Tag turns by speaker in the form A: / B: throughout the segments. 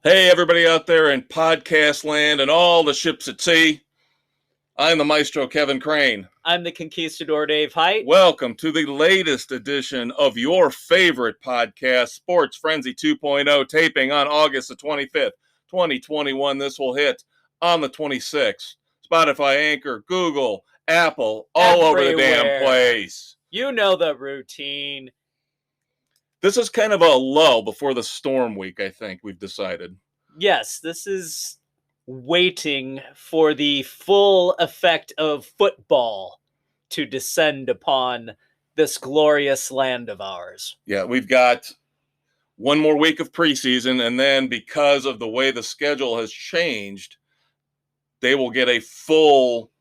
A: Hey, everybody out there in podcast land and all the ships at sea. I'm the maestro, Kevin Crane.
B: I'm the conquistador, Dave Height.
A: Welcome to the latest edition of your favorite podcast, Sports Frenzy 2.0, taping on August the 25th, 2021. This will hit on the 26th. Spotify, Anchor, Google, Apple, all over the damn place.
B: You know the routine.
A: This is kind of a lull before the storm week, I think we've decided.
B: Yes, this is waiting for the full effect of football to descend upon this glorious land of ours.
A: Yeah, we've got one more week of preseason, and then because of the way the schedule has changed, they will get a full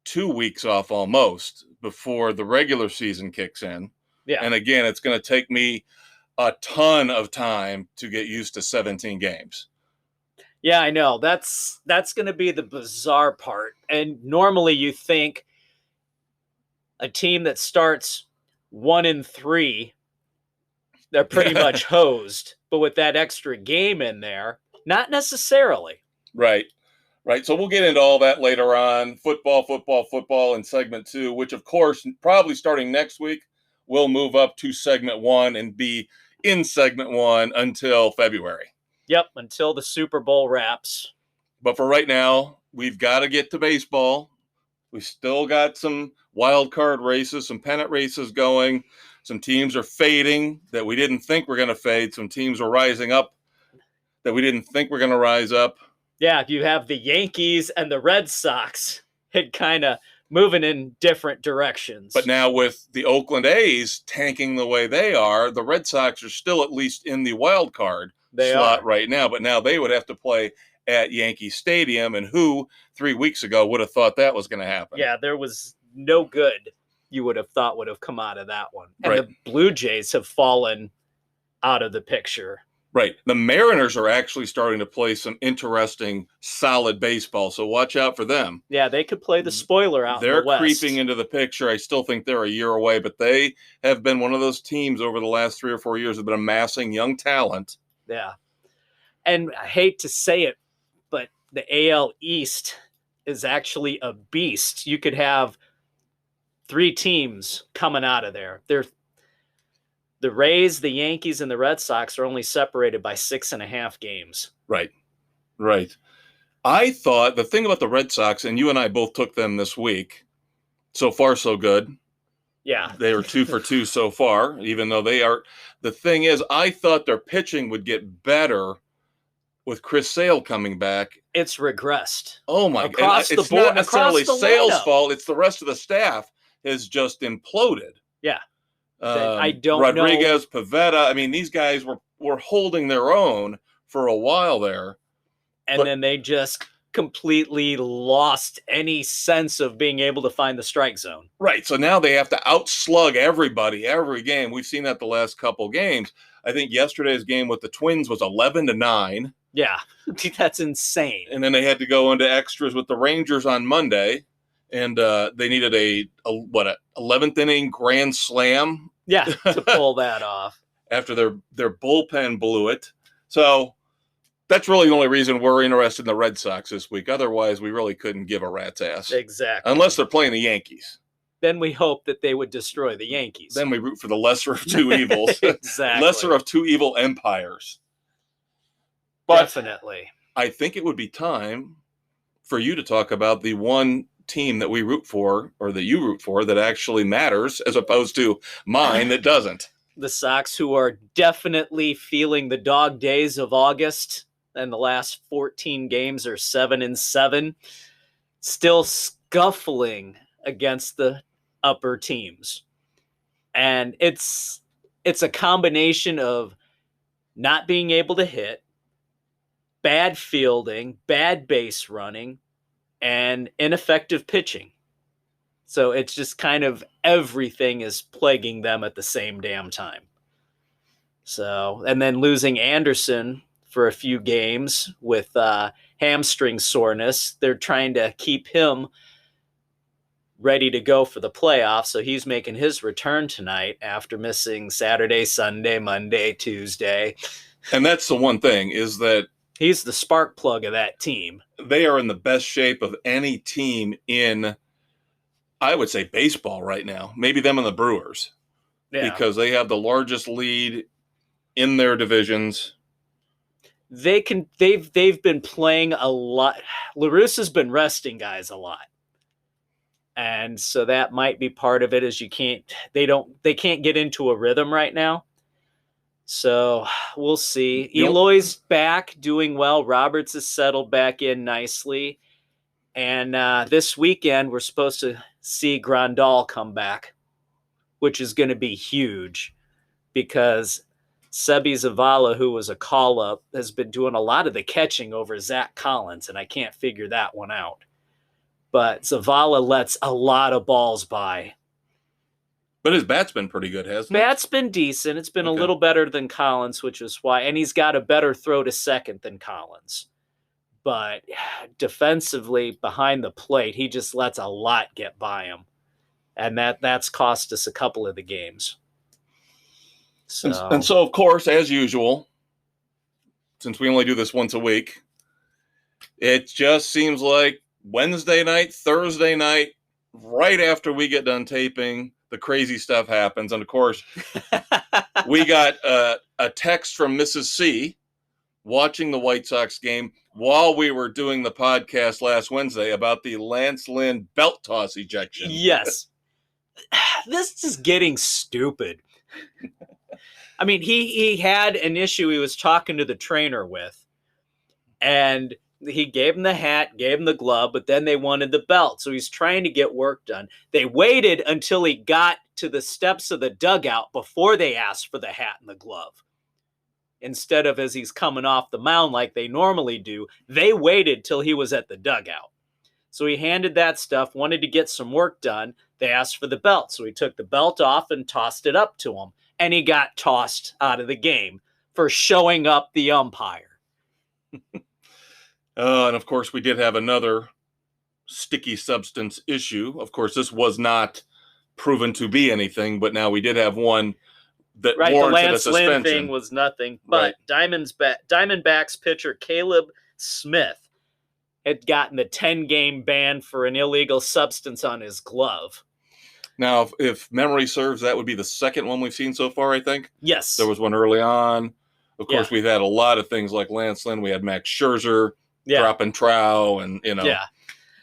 A: 2 weeks off almost before the regular season kicks in.
B: Yeah.
A: And again, it's going to take me a ton of time to get used to 17 games.
B: Yeah, I know. That's going to be the bizarre part. And normally you think a team that starts 1-3, they're pretty much hosed. But with that extra game in there, not necessarily.
A: Right. So we'll get into all that later on. Football in segment 2, which of course, probably starting next week, will move up to segment 1 and be in segment 1 until February.
B: Yep, until the Super Bowl wraps.
A: But for right now, we've got to get to baseball. We still got some wild card races, some pennant races going. Some teams are fading that we didn't think were going to fade. Some teams are rising up that we didn't think were going to rise up.
B: Yeah, you have the Yankees and the Red Sox had kind of moving in different directions.
A: But now with the Oakland A's tanking the way they are, the Red Sox are still at least in the wild card slot right now. But now they would have to play at Yankee Stadium, and who 3 weeks ago would have thought that was going to happen?
B: Yeah, there was no good you would have thought would have come out of that one. And
A: right.
B: The Blue Jays have fallen out of the picture.
A: Right. The Mariners are actually starting to play some interesting, solid baseball, so watch out for them.
B: Yeah, they could play the spoiler out in the West.
A: They're creeping into the picture. I still think they're a year away, but they have been one of those teams over the last 3 or 4 years that have been amassing young talent.
B: Yeah. And I hate to say it, but the AL East is actually a beast. You could have 3 teams coming out of there. The Rays, the Yankees, and the Red Sox are only separated by 6.5 games.
A: Right. I thought the thing about the Red Sox, and you and I both took them this week, so far so good.
B: Yeah.
A: They are 2 for 2 so far, even though they are. The thing is, I thought their pitching would get better with Chris Sale coming back.
B: It's regressed.
A: Oh, my God. It's not necessarily Sale's fault. It's the rest of the staff has just imploded.
B: Yeah. I don't
A: Rodriguez, know. Pivetta. I mean, these guys were holding their own for a while there.
B: And then they just completely lost any sense of being able to find the strike zone.
A: Right. So now they have to outslug everybody every game. We've seen that the last couple games. I think yesterday's game with the Twins was 11-9.
B: Yeah, that's insane.
A: And then they had to go into extras with the Rangers on Monday. And they needed a 11th inning grand slam.
B: Yeah, to pull that off.
A: After their bullpen blew it. So that's really the only reason we're interested in the Red Sox this week. Otherwise, we really couldn't give a rat's ass.
B: Exactly.
A: Unless they're playing the Yankees.
B: Then we hope that they would destroy the Yankees.
A: Then we root for the lesser of two evils.
B: Exactly.
A: Lesser of two evil empires. But
B: definitely.
A: I think it would be time for you to talk about the one team that we root for, or that you root for, that actually matters, as opposed to mine that doesn't.
B: The Sox, who are definitely feeling the dog days of August, and the last 14 games are 7-7, still scuffling against the upper teams. And it's a combination of not being able to hit, bad fielding, bad base running, and ineffective pitching. So it's just kind of everything is plaguing them at the same damn time. So, and then losing Anderson for a few games with hamstring soreness, they're trying to keep him ready to go for the playoffs. So he's making his return tonight after missing Saturday, Sunday, Monday, Tuesday.
A: And that's the one thing, is that
B: He's the spark plug of that team.
A: They are in the best shape of any team in, I would say, baseball right now. Maybe them and the Brewers.
B: Yeah.
A: Because they have the largest lead in their divisions.
B: They've been playing a lot. LaRussa's been resting guys a lot. And so that might be part of it, is they can't get into a rhythm right now. So we'll see. Eloy's back doing well. Roberts has settled back in nicely. And this weekend, we're supposed to see Grandal come back, which is going to be huge because Sebi Zavala, who was a call-up, has been doing a lot of the catching over Zach Collins, and I can't figure that one out. But Zavala lets a lot of balls by.
A: But his bat's been pretty good, hasn't it?
B: Bat's been decent. It's been a little better than Collins, which is why. And he's got a better throw to second than Collins. But defensively, behind the plate, he just lets a lot get by him. And that's cost us a couple of the games.
A: And so, of course, as usual, since we only do this once a week, it just seems like Wednesday night, Thursday night, right after we get done taping, the crazy stuff happens. And, of course, we got a text from Mrs. C watching the White Sox game while we were doing the podcast last Wednesday about the Lance Lynn belt toss ejection.
B: Yes. This is getting stupid. I mean, he had an issue he was talking to the trainer with, and he gave him the hat, gave him the glove, but then they wanted the belt. So he's trying to get work done. They waited until he got to the steps of the dugout before they asked for the hat and the glove. Instead of as he's coming off the mound like they normally do, they waited till he was at the dugout. So he handed that stuff, wanted to get some work done. They asked for the belt. So he took the belt off and tossed it up to him. And he got tossed out of the game for showing up the umpire.
A: And, of course, we did have another sticky substance issue. Of course, this was not proven to be anything, but now we did have one that warranted a suspension.
B: The Lance Lynn thing was nothing. But Diamondbacks pitcher Caleb Smith had gotten a 10-game ban for an illegal substance on his glove.
A: Now, if memory serves, that would be the second one we've seen so far, I think.
B: Yes.
A: There was one early on. Of course, we've had a lot of things like Lance Lynn. We had Max Scherzer dropping Trout and,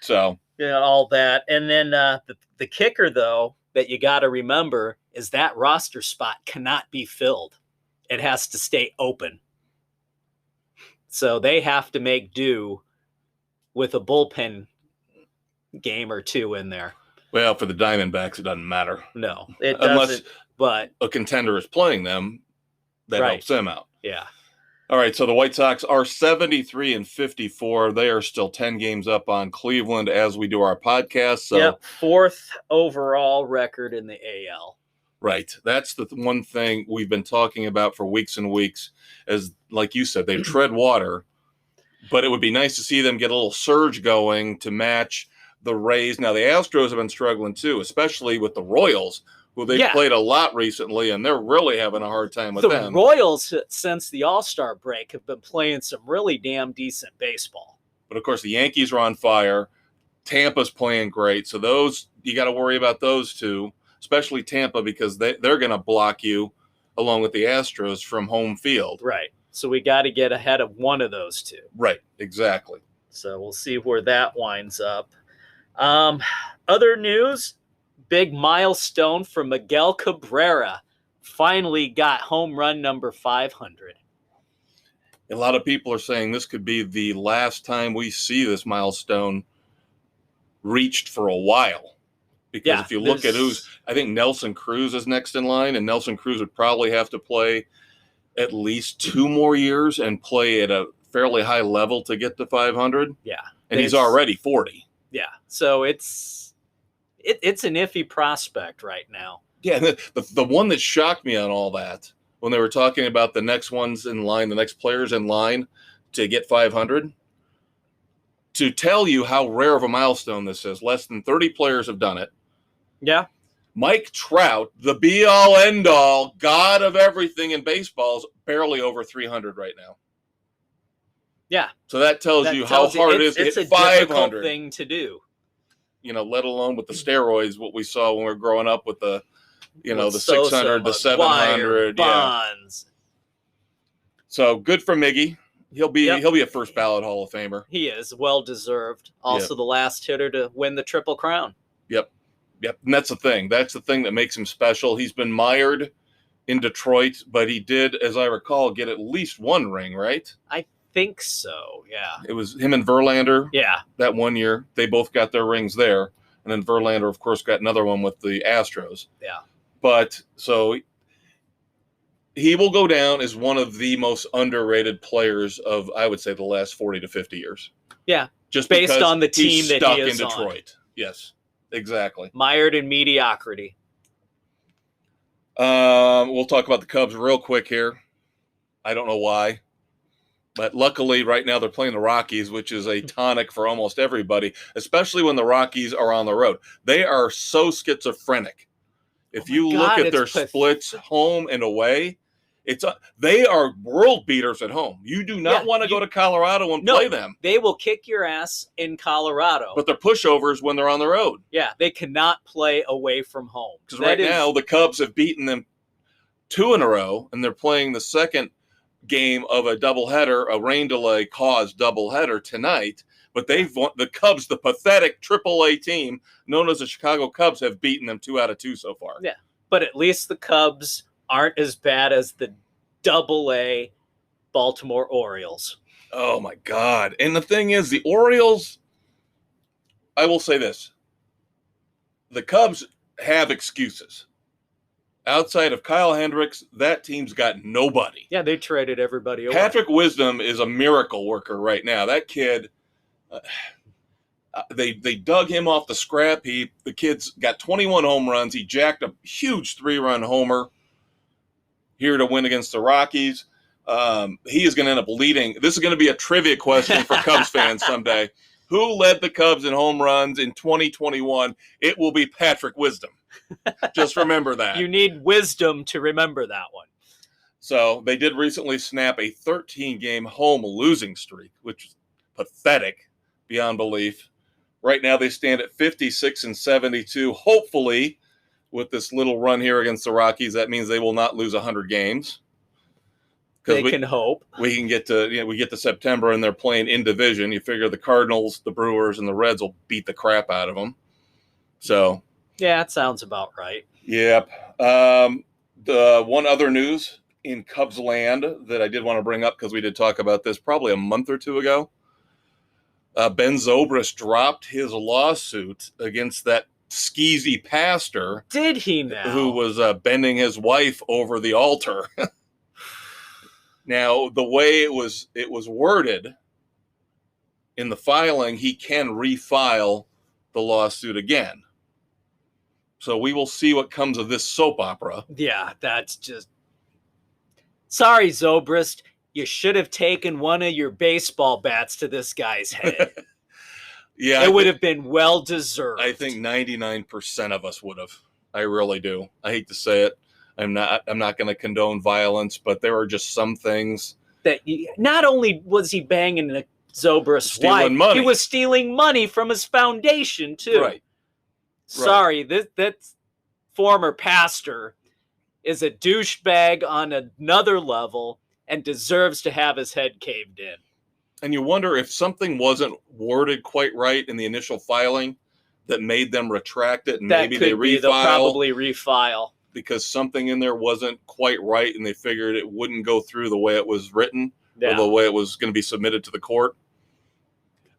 A: So.
B: Yeah, all that. And then the kicker, though, that you got to remember is that roster spot cannot be filled. It has to stay open. So they have to make do with a bullpen game or two in there.
A: Well, for the Diamondbacks, it doesn't matter.
B: No, it doesn't. Unless but
A: a contender is playing them, that helps them out.
B: Yeah.
A: All right, so the White Sox are 73-54. They are still 10 games up on Cleveland as we do our podcast. So,
B: fourth overall record in the AL.
A: Right. That's the one thing we've been talking about for weeks and weeks. As like you said, they tread water, but it would be nice to see them get a little surge going to match the Rays. Now, the Astros have been struggling too, especially with the Royals, who they've played a lot recently, and they're really having a hard time with them.
B: The Royals, since the All-Star break, have been playing some really damn decent baseball.
A: But, of course, the Yankees are on fire. Tampa's playing great. So those, you got to worry about those two, especially Tampa, because they're going to block you, along with the Astros, from home field.
B: Right. So we got to get ahead of one of those two.
A: Right. Exactly.
B: So we'll see where that winds up. Other news, big milestone for Miguel Cabrera. Finally got home run number 500.
A: A lot of people are saying this could be the last time we see this milestone reached for a while. Because if you look at I think Nelson Cruz is next in line, and Nelson Cruz would probably have to play at least 2 more years and play at a fairly high level to get to 500.
B: Yeah.
A: And he's already 40.
B: Yeah. So it's an iffy prospect right now.
A: Yeah. The one that shocked me on all that, when they were talking about the next ones in line, the next players in line to get 500, to tell you how rare of a milestone this is, less than 30 players have done it.
B: Yeah.
A: Mike Trout, the be-all, end-all, god of everything in baseball, is barely over 300 right now.
B: Yeah.
A: So that tells you how hard it is to hit 500.
B: It's a difficult thing to do.
A: Let alone with the steroids, what we saw when we were growing up with the, the
B: Sosa,
A: 600, the 700.
B: Bonds.
A: So good for Miggy. He'll be a first ballot Hall of Famer.
B: He is well deserved. Also the last hitter to win the Triple Crown.
A: Yep. And that's the thing. That's the thing that makes him special. He's been mired in Detroit, but he did, as I recall, get at least one ring, right?
B: I think so, yeah.
A: It was him and Verlander.
B: Yeah.
A: That one year. They both got their rings there. And then Verlander, of course, got another one with the Astros.
B: Yeah.
A: But so he will go down as one of the most underrated players of, I would say, the last 40 to 50 years.
B: Yeah.
A: Just
B: based on the team
A: he's
B: that
A: stuck
B: he is
A: in Detroit. On. Yes, exactly.
B: Mired in mediocrity.
A: We'll talk about the Cubs real quick here. I don't know why. But luckily, right now, they're playing the Rockies, which is a tonic for almost everybody, especially when the Rockies are on the road. They are so schizophrenic. If you look at their splits home and away, they are world beaters at home. You do not want to go to Colorado and play them.
B: They will kick your ass in Colorado.
A: But they're pushovers when they're on the road.
B: Yeah, they cannot play away from home.
A: Because now, the Cubs have beaten them 2 in a row, and they're playing the second game of a doubleheader, a rain delay caused doubleheader tonight, but the Cubs, the pathetic AAA team known as the Chicago Cubs, have beaten them 2 out of 2 so far.
B: Yeah, but at least the Cubs aren't as bad as the AA Baltimore Orioles.
A: Oh my God. And the thing is, the Orioles, I will say this, the Cubs have excuses. Outside of Kyle Hendricks, that team's got nobody.
B: Yeah, they traded everybody away.
A: Patrick Wisdom is a miracle worker right now. That kid, they dug him off the scrap heap. The kid's got 21 home runs. He jacked a huge 3-run homer here to win against the Rockies. He is going to end up leading. This is going to be a trivia question for Cubs fans someday. Who led the Cubs in home runs in 2021? It will be Patrick Wisdom. Just remember that.
B: You need wisdom to remember that one.
A: So they did recently snap a 13-game home losing streak, which is pathetic beyond belief. Right now they stand at 56-72. Hopefully, with this little run here against the Rockies, that means they will not lose 100 games.
B: They can hope.
A: We can get to September and they're playing in division. You figure the Cardinals, the Brewers, and the Reds will beat the crap out of them. So.
B: Yeah, it sounds about right.
A: Yep. The one other news in Cubs land that I did want to bring up, because we did talk about this probably a month or 2 ago. Ben Zobrist dropped his lawsuit against that skeezy pastor.
B: Did he now?
A: Who was bending his wife over the altar. Now, the way it was worded in the filing, he can refile the lawsuit again. So we will see what comes of this soap opera.
B: Yeah, that's just... Sorry, Zobrist. You should have taken one of your baseball bats to this guy's head.
A: Yeah,
B: it would have been well-deserved.
A: I think 99% of us would have. I really do. I hate to say it. I'm not going to condone violence, but there are just some things
B: that not only was he banging the Zobrist's wife,
A: money.
B: He was stealing money from his foundation too.
A: Right.
B: Sorry, that former pastor is a douchebag on another level and deserves to have his head caved in.
A: And you wonder if something wasn't worded quite right in the initial filing that made them retract it, and
B: that
A: maybe they refile.
B: They'll probably refile.
A: Because something in there wasn't quite right, and they figured it wouldn't go through the way it was written or the way it was going to be submitted to the court.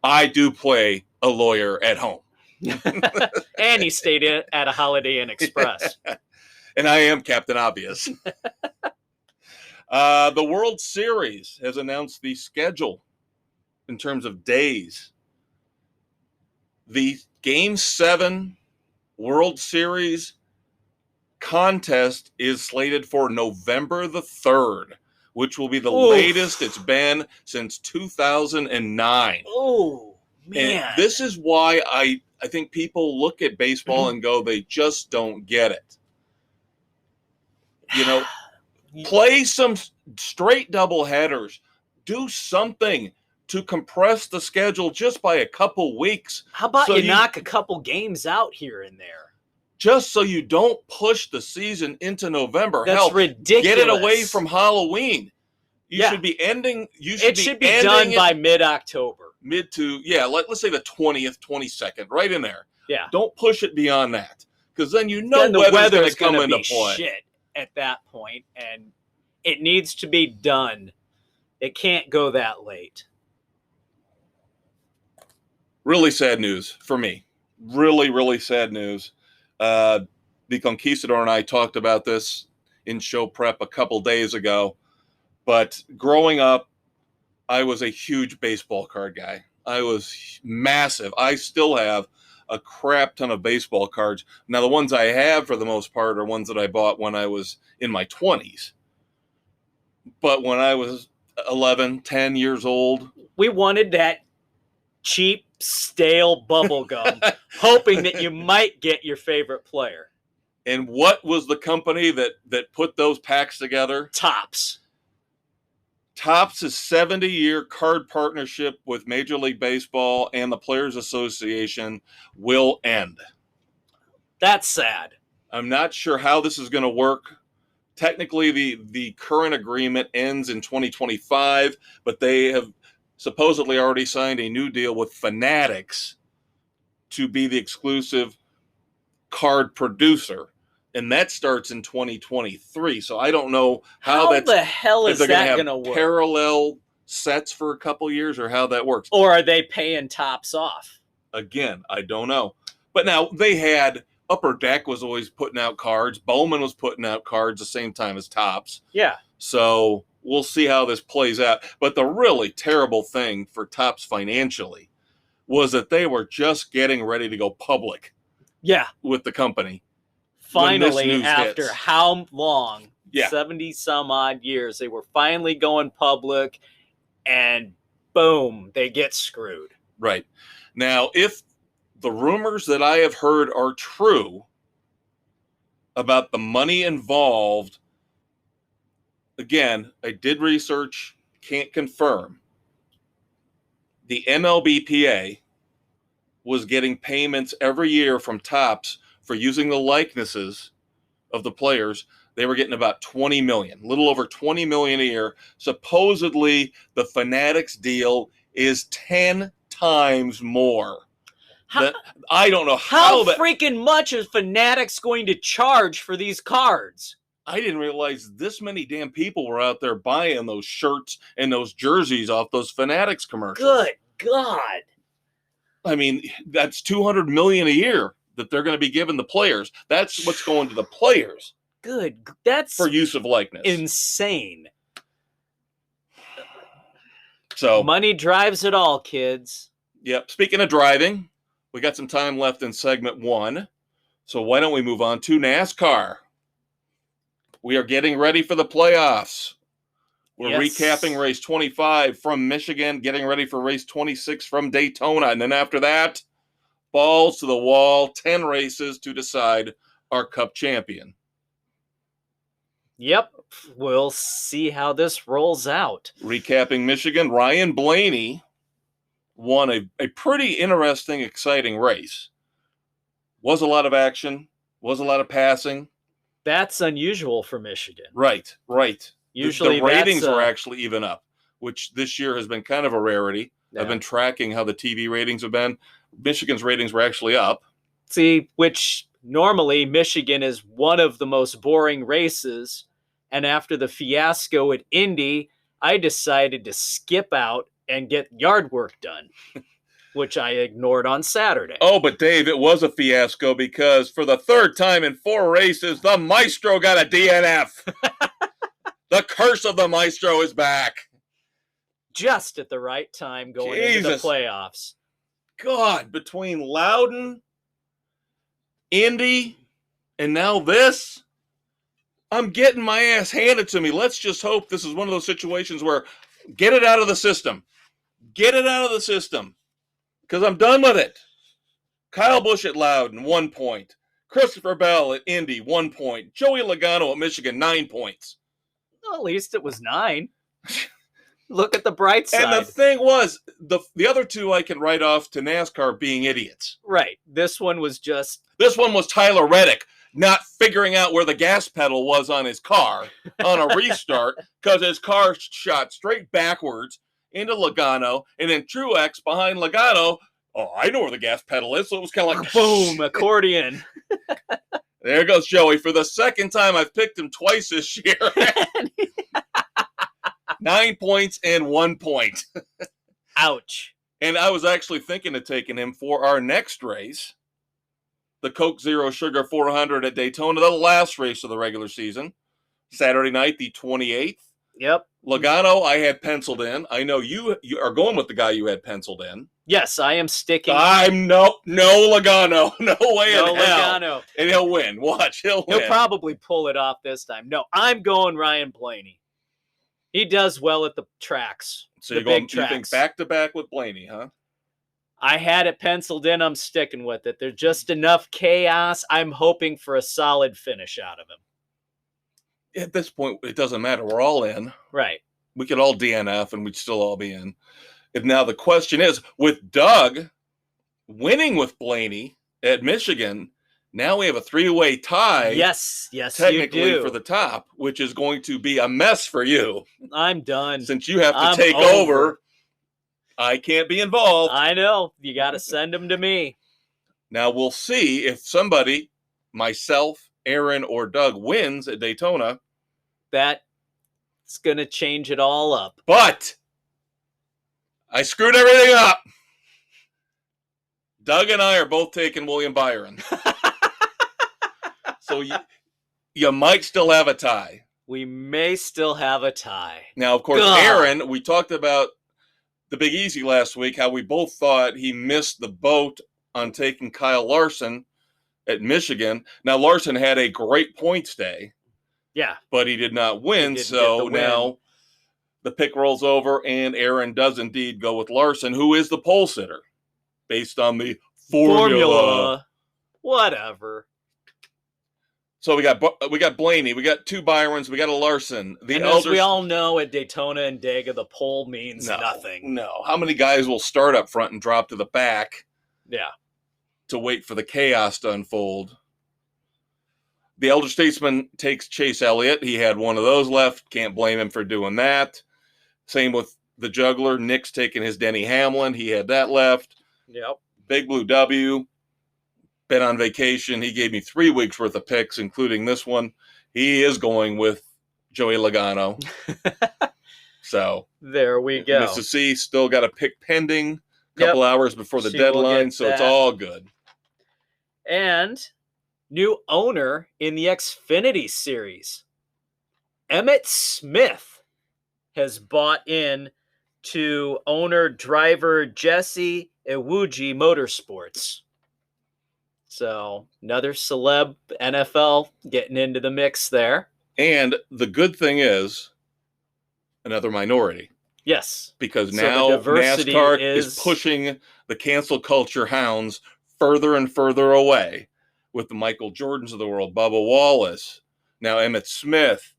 A: I do play a lawyer at home.
B: And he stayed at a Holiday Inn Express.
A: And I am Captain Obvious. The World Series has announced the schedule in terms of days. The Game 7 World Series contest is slated for November the 3rd, which will be the latest it's been since 2009.
B: Oh, man.
A: And this is why I think people look at baseball and go, they just don't get it. You know, play some straight double headers. Do something. to compress the schedule just by a couple weeks.
B: How about you knock a couple games out here and there?
A: Just so you don't push the season into November.
B: That's ridiculous.
A: Get it away from Halloween. You should be ending.
B: It should be done by mid-October.
A: Let's say the 20th, 22nd, right in there.
B: Yeah.
A: Don't push it beyond that, because then the weather's going to come into play.
B: Shit at that point, and it needs to be done. It can't go that late.
A: Really sad news for me. Really, really sad news. The Conquistador and I talked about this in show prep a couple days ago. But growing up, I was a huge baseball card guy. I was massive. I still have a crap ton of baseball cards. Now, the ones I have, for the most part, are ones that I bought when I was in my 20s. But when I was 11, 10 years old,
B: we wanted that cheap, stale bubble gum, hoping that you might get your favorite player.
A: And what was the company that put those packs together?
B: Topps.
A: Topps' 70-year card partnership with Major League Baseball and the Players Association will end.
B: That's sad.
A: I'm not sure how this is going to work. Technically, the current agreement ends in 2025, but they have supposedly already signed a new deal with Fanatics to be the exclusive card producer. And that starts in 2023. So I don't know how
B: the hell is that going to work?
A: Parallel sets for a couple years, or how that works.
B: Or are they paying Topps off?
A: Again, I don't know. But now they had Upper Deck was always putting out cards. Bowman was putting out cards the same time as Topps.
B: Yeah.
A: So we'll see how this plays out. But the really terrible thing for Topps financially was that they were just getting ready to go public.
B: Yeah.
A: With the company.
B: Finally, after how long? 70 some odd years, they were finally going public, and boom, they get screwed.
A: Right. Now, if the rumors that I have heard are true about the money involved, again, I did research, can't confirm. The MLBPA was getting payments every year from Topps for using the likenesses of the players. They were getting about $20 million, a little over $20 million a year. Supposedly, the Fanatics deal is 10 times more. I don't know
B: how freaking much is Fanatics going to charge for these cards?
A: I didn't realize this many damn people were out there buying those shirts and those jerseys off those Fanatics commercials.
B: Good God.
A: I mean, that's $200 million a year that they're going to be giving the players. That's what's going to the players.
B: Good. That's
A: for use of likeness.
B: Insane.
A: So
B: money drives it all, kids.
A: Yep. Speaking of driving, we got some time left in segment 1. So why don't we move on to NASCAR? We are getting ready for the playoffs. We're recapping race 25 from Michigan, getting ready for race 26 from Daytona. And then after that, balls to the wall, 10 races to decide our Cup champion.
B: Yep. We'll see how this rolls out.
A: Recapping Michigan, Ryan Blaney won a pretty interesting, exciting race. Was a lot of action, was a lot of passing.
B: That's unusual for Michigan.
A: Right.
B: Usually
A: the ratings were actually even up, which this year has been kind of a rarity. Yeah. I've been tracking how the TV ratings have been. Michigan's ratings were actually up.
B: See, which normally Michigan is one of the most boring races. And after the fiasco at Indy, I decided to skip out and get yard work done, which I ignored on Saturday.
A: Oh, but Dave, it was a fiasco because for the third time in 4 races, the Maestro got a DNF. The curse of the Maestro is back.
B: Just at the right time going into the playoffs.
A: God, between Loudon, Indy, and now this, I'm getting my ass handed to me. Let's just hope this is one of those situations where get it out of the system. Get it out of the system. Because I'm done with it. Kyle Busch at Loudon, 1 point. Christopher Bell at Indy, 1 point. Joey Logano at Michigan, 9 points.
B: Well, at least it was 9. Look at the bright side.
A: And the thing was, the other two I can write off to NASCAR being idiots.
B: Right. This one was
A: Tyler Reddick not figuring out where the gas pedal was on his car on a restart because his car shot straight backwards into Logano, and then Truex behind Logano. Oh, I know where the gas pedal is. So it was kind of like
B: boom, accordion.
A: There goes Joey. For the second time, I've picked him twice this year. 9 points and 1 point.
B: Ouch.
A: And I was actually thinking of taking him for our next race, the Coke Zero Sugar 400 at Daytona, the last race of the regular season, Saturday night, the 28th.
B: Yep.
A: Logano, I had penciled in. I know you are going with the guy you had penciled in.
B: Yes, I am sticking.
A: I'm no Logano. No way in hell.
B: Logano.
A: And he'll win. Watch, he'll win.
B: He'll probably pull it off this time. No, I'm going Ryan Blaney. He does well at the tracks.
A: So
B: you
A: think back-to-back with Blaney, huh?
B: I had it penciled in. I'm sticking with it. There's just enough chaos. I'm hoping for a solid finish out of him.
A: At this point, it doesn't matter. We're all in.
B: Right.
A: We could all DNF and we'd still all be in. And now the question is, with Doug winning with Blaney at Michigan, now we have a three-way tie.
B: Yes,
A: technically
B: you do.
A: For the top, which is going to be a mess for you.
B: I'm done.
A: Since you have to take over, I can't be involved.
B: I know. You got to send them to me.
A: Now we'll see if somebody, myself, Aaron, or Doug wins at Daytona.
B: That's going to change it all up.
A: But I screwed everything up. Doug and I are both taking William Byron. So you might still have a tie.
B: We may still have a tie.
A: Now, of course, Aaron, we talked about the Big Easy last week, how we both thought he missed the boat on taking Kyle Larson at Michigan. Now, Larson had a great points day.
B: Yeah.
A: But he did not win. So now the pick rolls over, and Aaron does indeed go with Larson, who is the pole sitter based on the formula.
B: Whatever.
A: So we got Blaney, we got two Byrons, we got a Larson.
B: And as we all know, at Daytona and Dega, the pole means nothing.
A: No. How many guys will start up front and drop to the back?
B: Yeah.
A: To wait for the chaos to unfold. The elder statesman takes Chase Elliott. He had one of those left. Can't blame him for doing that. Same with the juggler. Nick's taking his Denny Hamlin. He had that left.
B: Yep.
A: Big Blue W. Been on vacation. He gave me 3 weeks worth of picks, including this one. He is going with Joey Logano. So
B: there we go.
A: Mrs. C still got a pick pending. A couple hours before the deadline, so it's all good.
B: And new owner in the Xfinity Series, Emmitt Smith, has bought in to owner-driver Jesse Iwuji Motorsports. So another celeb NFL getting into the mix there.
A: And the good thing is another minority.
B: Yes.
A: Because now NASCAR is pushing the cancel culture hounds further and further away with the Michael Jordans of the world, Bubba Wallace, now Emmitt Smith.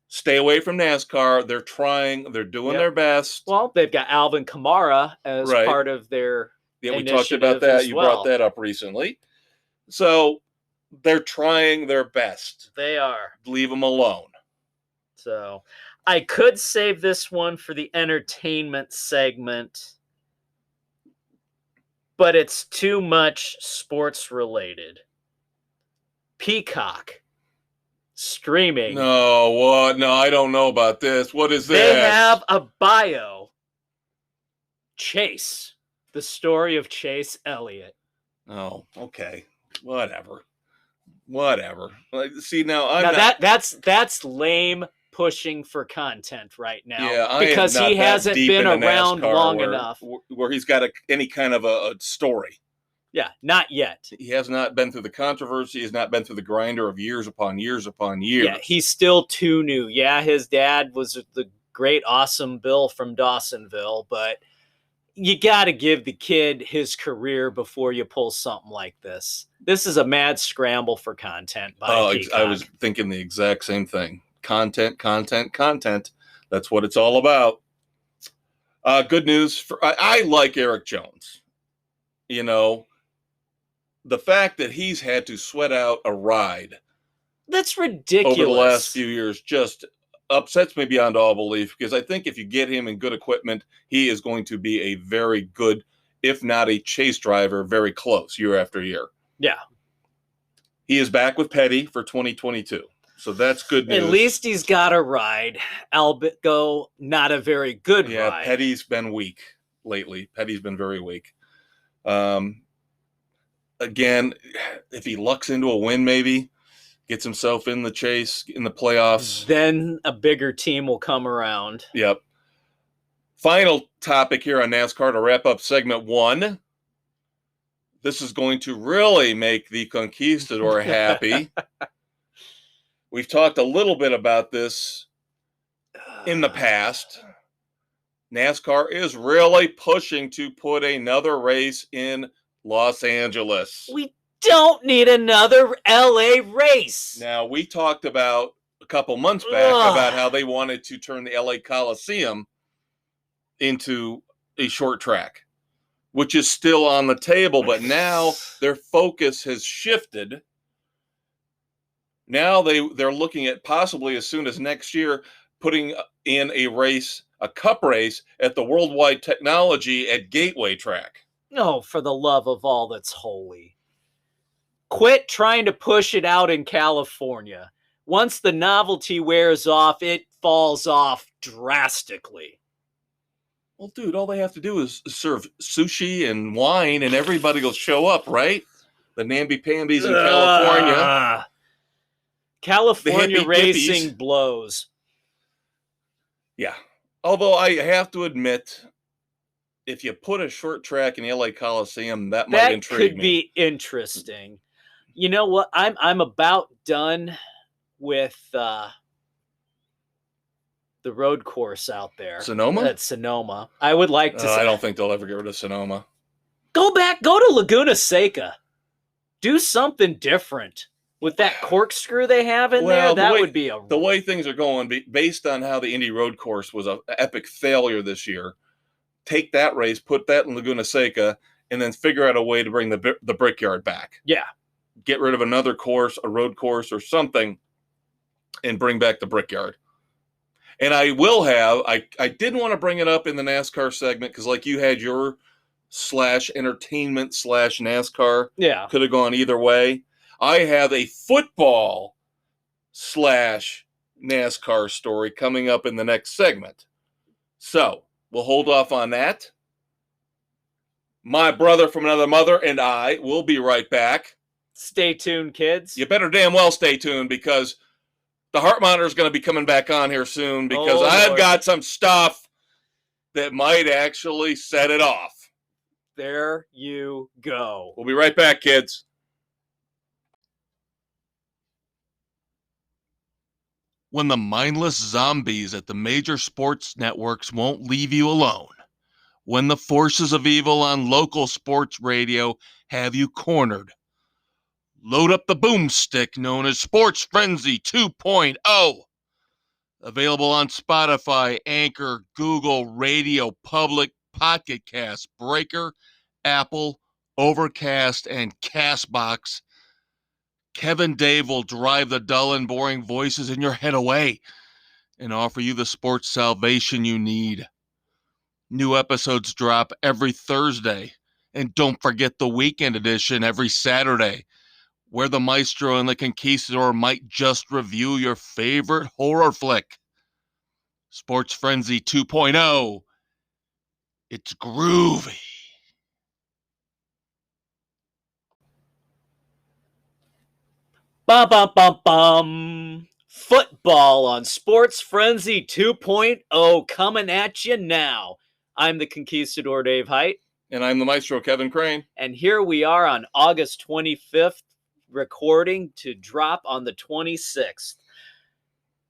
A: Stay away from NASCAR. They're trying. They're doing their best.
B: Well, they've got Alvin Kamara as part of their
A: we talked about that. You brought that up recently. So they're trying their best.
B: They are.
A: Leave them alone.
B: So I could save this one for the entertainment segment, but it's too much sports related. Peacock streaming.
A: No, what? No, I don't know about this. What is this?
B: They have a bio. Chase. The story of Chase Elliott.
A: Oh, okay. Whatever. See,
B: that's lame pushing for content right now.
A: Yeah,
B: because he hasn't been around long enough
A: where he's got any kind of a story.
B: Yeah, not yet.
A: He has not been through the controversy. He's not been through the grinder of years upon years upon years.
B: Yeah, he's still too new. Yeah, his dad was the great, awesome Bill from Dawsonville, but you got to give the kid his career before you pull something like this. This is a mad scramble for content by Peacock.
A: I was thinking the exact same thing. Content. That's what it's all about. Good news. I like Erik Jones. You know, the fact that he's had to sweat out a ride.
B: That's ridiculous.
A: Over the last few years just upsets me beyond all belief, because I think if you get him in good equipment, he is going to be a very good, if not a chase driver, very close year after year.
B: Yeah.
A: He is back with Petty for 2022. So that's good news.
B: At least he's got a ride. Albitgo, not a very good ride.
A: Yeah, Petty's been weak lately. Petty's been very weak. Again, if he lucks into a win, maybe gets himself in the chase, in the playoffs,
B: then a bigger team will come around.
A: Yep. Final topic here on NASCAR to wrap up segment 1. This is going to really make the Conquistador happy. We've talked a little bit about this in the past. NASCAR is really pushing to put another race in Los Angeles.
B: We don't need another LA race.
A: Now, we talked about a couple months back about how they wanted to turn the LA Coliseum into a short track, which is still on the table, but now their focus has shifted. Now they're looking at possibly as soon as next year putting in a race, a cup race at the Worldwide Technology at Gateway Track.
B: No, for the love of all that's holy. Quit trying to push it out in California. Once the novelty wears off, it falls off drastically.
A: Well, dude, all they have to do is serve sushi and wine and everybody will show up, right? The namby-pambies in California.
B: California racing blows.
A: Yeah. Although I have to admit, if you put a short track in the LA Coliseum, that might intrigue me.
B: That could be interesting. You know what? I'm about done with the road course out there.
A: Sonoma?
B: At Sonoma. I would like to
A: I don't think they'll ever get rid of Sonoma.
B: Go to Laguna Seca. Do something different. With that corkscrew they have in there, that would be
A: the way things are going, based on how the Indy Road Course was an epic failure this year. Take that race, put that in Laguna Seca, and then figure out a way to bring the Brickyard back.
B: Yeah.
A: Get rid of another course, a road course or something, and bring back the Brickyard. And I will have, I didn't want to bring it up in the NASCAR segment because like you had your /entertainment /NASCAR.
B: Yeah.
A: Could have gone either way. I have a football /NASCAR story coming up in the next segment. So we'll hold off on that. My brother from another mother and I will be right back.
B: Stay tuned, kids.
A: You better damn well stay tuned because the heart monitor is going to be coming back on here soon because I've got some stuff that might actually set it off.
B: There you go.
A: We'll be right back, kids. When the mindless zombies at the major sports networks won't leave you alone. When the forces of evil on local sports radio have you cornered. Load up the boomstick known as Sports Frenzy 2.0. Available on Spotify, Anchor, Google, Radio Public, Pocket Cast, Breaker, Apple, Overcast, and Castbox. Kevin Dave will drive the dull and boring voices in your head away and offer you the sports salvation you need. New episodes drop every Thursday. And don't forget the weekend edition every Saturday, where the maestro and the conquistador might just review your favorite horror flick. Sports Frenzy 2.0. It's groovy.
B: Bum, bum, bum, bum. Football on Sports Frenzy 2.0 coming at you now. I'm the Conquistador Dave Height.
A: And I'm the Maestro Kevin Crane.
B: And here we are on August 25th, recording to drop on the 26th.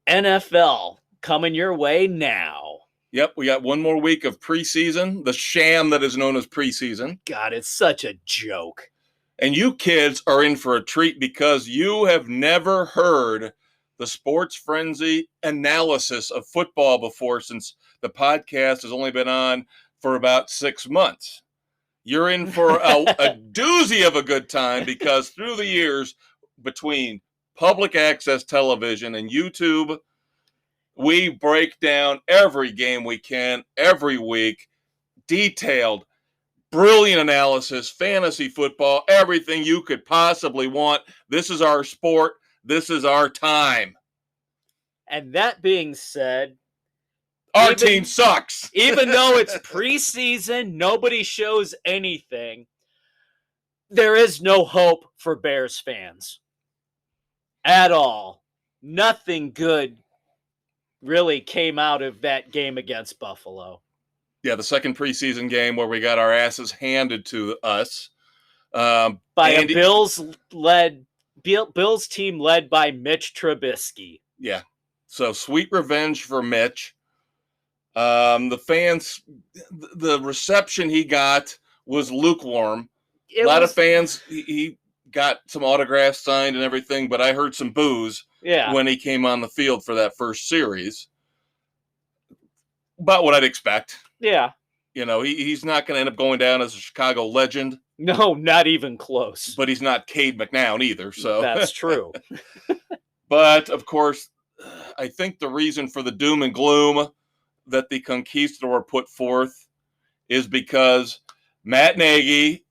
B: NFL coming your way now.
A: Yep, we got one more week of preseason, the sham that is known as preseason.
B: God, it's such a joke.
A: And you kids are in for a treat because you have never heard the Sports Frenzy analysis of football before, since the podcast has only been on for about 6 months. You're in for a doozy of a good time, because through the years, between public access television and YouTube, we break down every game we can every week, detailed, brilliant analysis, fantasy football, everything you could possibly want. This is our sport. This is our time.
B: And that being said,
A: our team sucks.
B: Even though it's preseason, nobody shows anything. There is no hope for Bears fans at all. Nothing good really came out of that game against Buffalo.
A: Yeah, the second preseason game where we got our asses handed to us.
B: By a Bills team led by Mitch Trubisky.
A: Yeah, so sweet revenge for Mitch. The fans, the reception he got was lukewarm. A lot of fans, he got some autographs signed and everything, but I heard some boos when he came on the field for that first series. About what I'd expect.
B: Yeah.
A: You know, he's not going to end up going down as a Chicago legend.
B: No, not even close.
A: But he's not Cade McNown either. So
B: that's true.
A: But, of course, I think the reason for the doom and gloom that the Conquistador put forth is because Matt Nagy,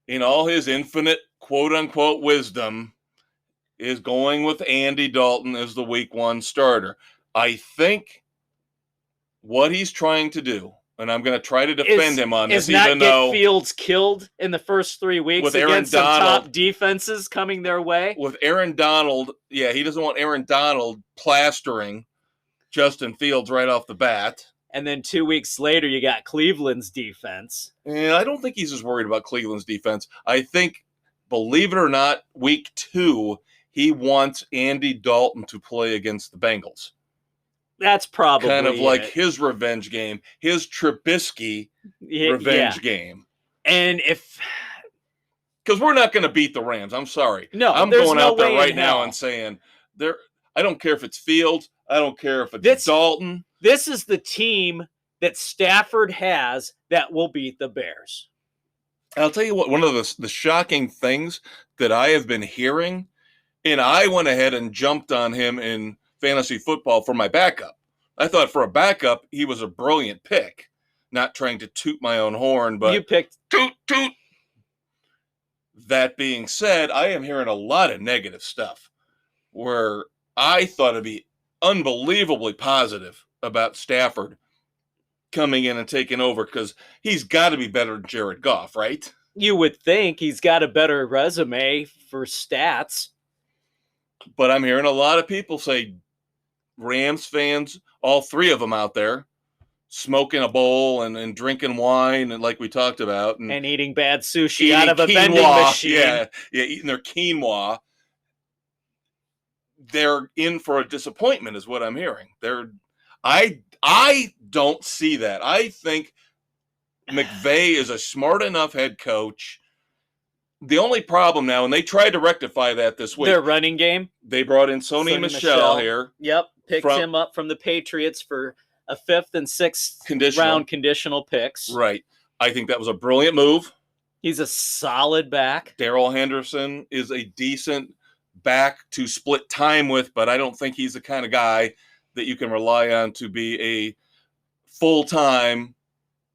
A: in all his infinite quote-unquote wisdom, is going with Andy Dalton as the week 1 starter. I think what he's trying to do, and I'm going to try to defend him on this, even though
B: Fields killed in the first 3 weeks against some top defenses coming their way.
A: With Aaron Donald, yeah, he doesn't want Aaron Donald plastering Justin Fields right off the bat.
B: And then 2 weeks later, you got Cleveland's defense.
A: And I don't think he's as worried about Cleveland's defense. I think, believe it or not, week 2, he wants Andy Dalton to play against the Bengals.
B: That's probably
A: kind of like his revenge game, his Trubisky revenge game.
B: And
A: because we're not going to beat the Rams, I'm sorry.
B: No,
A: I'm going out there right now and saying I don't care if it's Fields, I don't care if it's Dalton.
B: This is the team that Stafford has that will beat the Bears.
A: I'll tell you what, one of the shocking things that I have been hearing, and I went ahead and jumped on him in fantasy football for my backup. I thought for a backup, he was a brilliant pick. Not trying to toot my own horn, but
B: you picked
A: toot. That being said, I am hearing a lot of negative stuff where I thought it'd be unbelievably positive about Stafford coming in and taking over, because he's got to be better than Jared Goff, right?
B: You would think he's got a better resume for stats.
A: But I'm hearing a lot of people say, Rams fans, all 3 of them out there, smoking a bowl and drinking wine, and like we talked about.
B: And eating bad sushi out of a vending machine.
A: Yeah, eating their quinoa. They're in for a disappointment is what I'm hearing. I don't see that. I think McVay is a smart enough head coach. The only problem now, and they tried to rectify that this week.
B: Their running game.
A: They brought in Sony Michel here.
B: Yep, picked him up from the Patriots for a 5th and 6th round conditional picks.
A: Right. I think that was a brilliant move.
B: He's a solid back.
A: Darrell Henderson is a decent back to split time with, but I don't think he's the kind of guy that you can rely on to be a full-time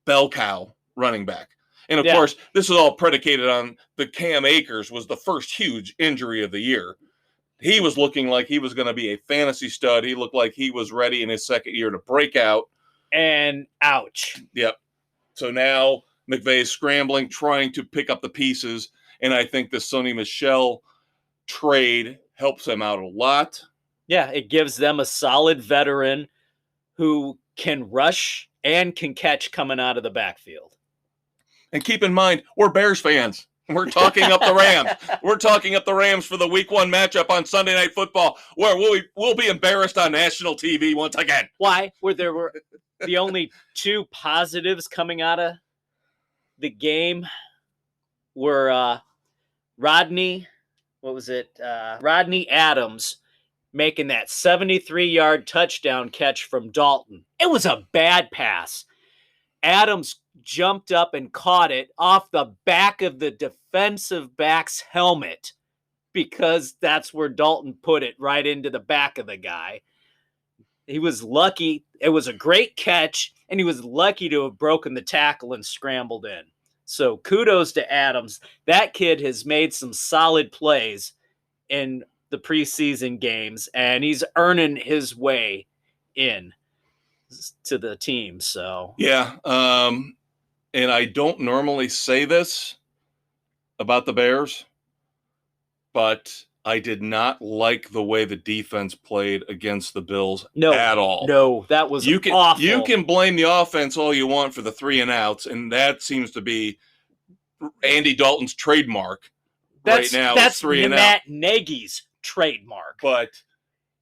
A: bell cow running back. And, of course, this is all predicated on the Cam Akers was the first huge injury of the year. He was looking like he was going to be a fantasy stud. He looked like he was ready in his second year to break out.
B: And ouch.
A: Yep. So now McVay is scrambling, trying to pick up the pieces, and I think the Sony Michel trade helps them out a lot.
B: Yeah, it gives them a solid veteran who can rush and can catch coming out of the backfield.
A: And keep in mind, we're Bears fans. We're talking up the Rams. We're talking up the Rams for the week 1 matchup on Sunday Night Football, where we'll be embarrassed on national TV once again.
B: Why? Where there were the only 2 positives coming out of the game were Rodney Adams making that 73-yard touchdown catch from Dalton. It was a bad pass. Adams jumped up and caught it off the back of the defensive back's helmet because that's where Dalton put it, right into the back of the guy. He was lucky. It was a great catch, and he was lucky to have broken the tackle and scrambled in. So kudos to Adams. That kid has made some solid plays in the preseason games, and he's earning his way in to the team. So
A: yeah, and I don't normally say this about the Bears, but I did not like the way the defense played against the Bills at all.
B: No, that was awful.
A: You can blame the offense all you want for the 3 and outs, and that seems to be Andy Dalton's trademark right now.
B: That's
A: 3 and
B: Matt Nagy's trademark.
A: But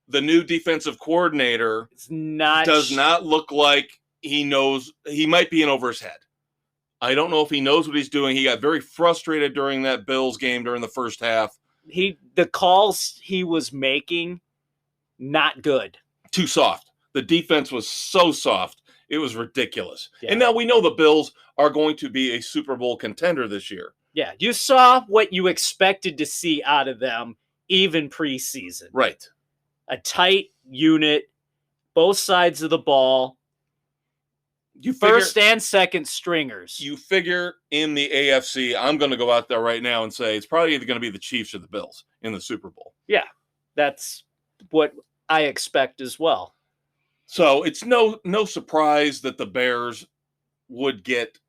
A: the new defensive coordinator does not look like he knows. He might be in over his head. I don't know if he knows what he's doing. He got very frustrated during that Bills game during the first half.
B: The calls he was making, not good.
A: Too soft. The defense was so soft. It was ridiculous.
B: Yeah.
A: And now we know the Bills are going to be a Super Bowl contender this year.
B: Yeah, you saw what you expected to see out of them, even preseason.
A: Right.
B: A tight unit, both sides of the ball. First and second stringers.
A: You figure in the AFC, I'm going to go out there right now and say it's probably either going to be the Chiefs or the Bills in the Super Bowl.
B: Yeah, that's what I expect as well.
A: So it's no surprise that the Bears would get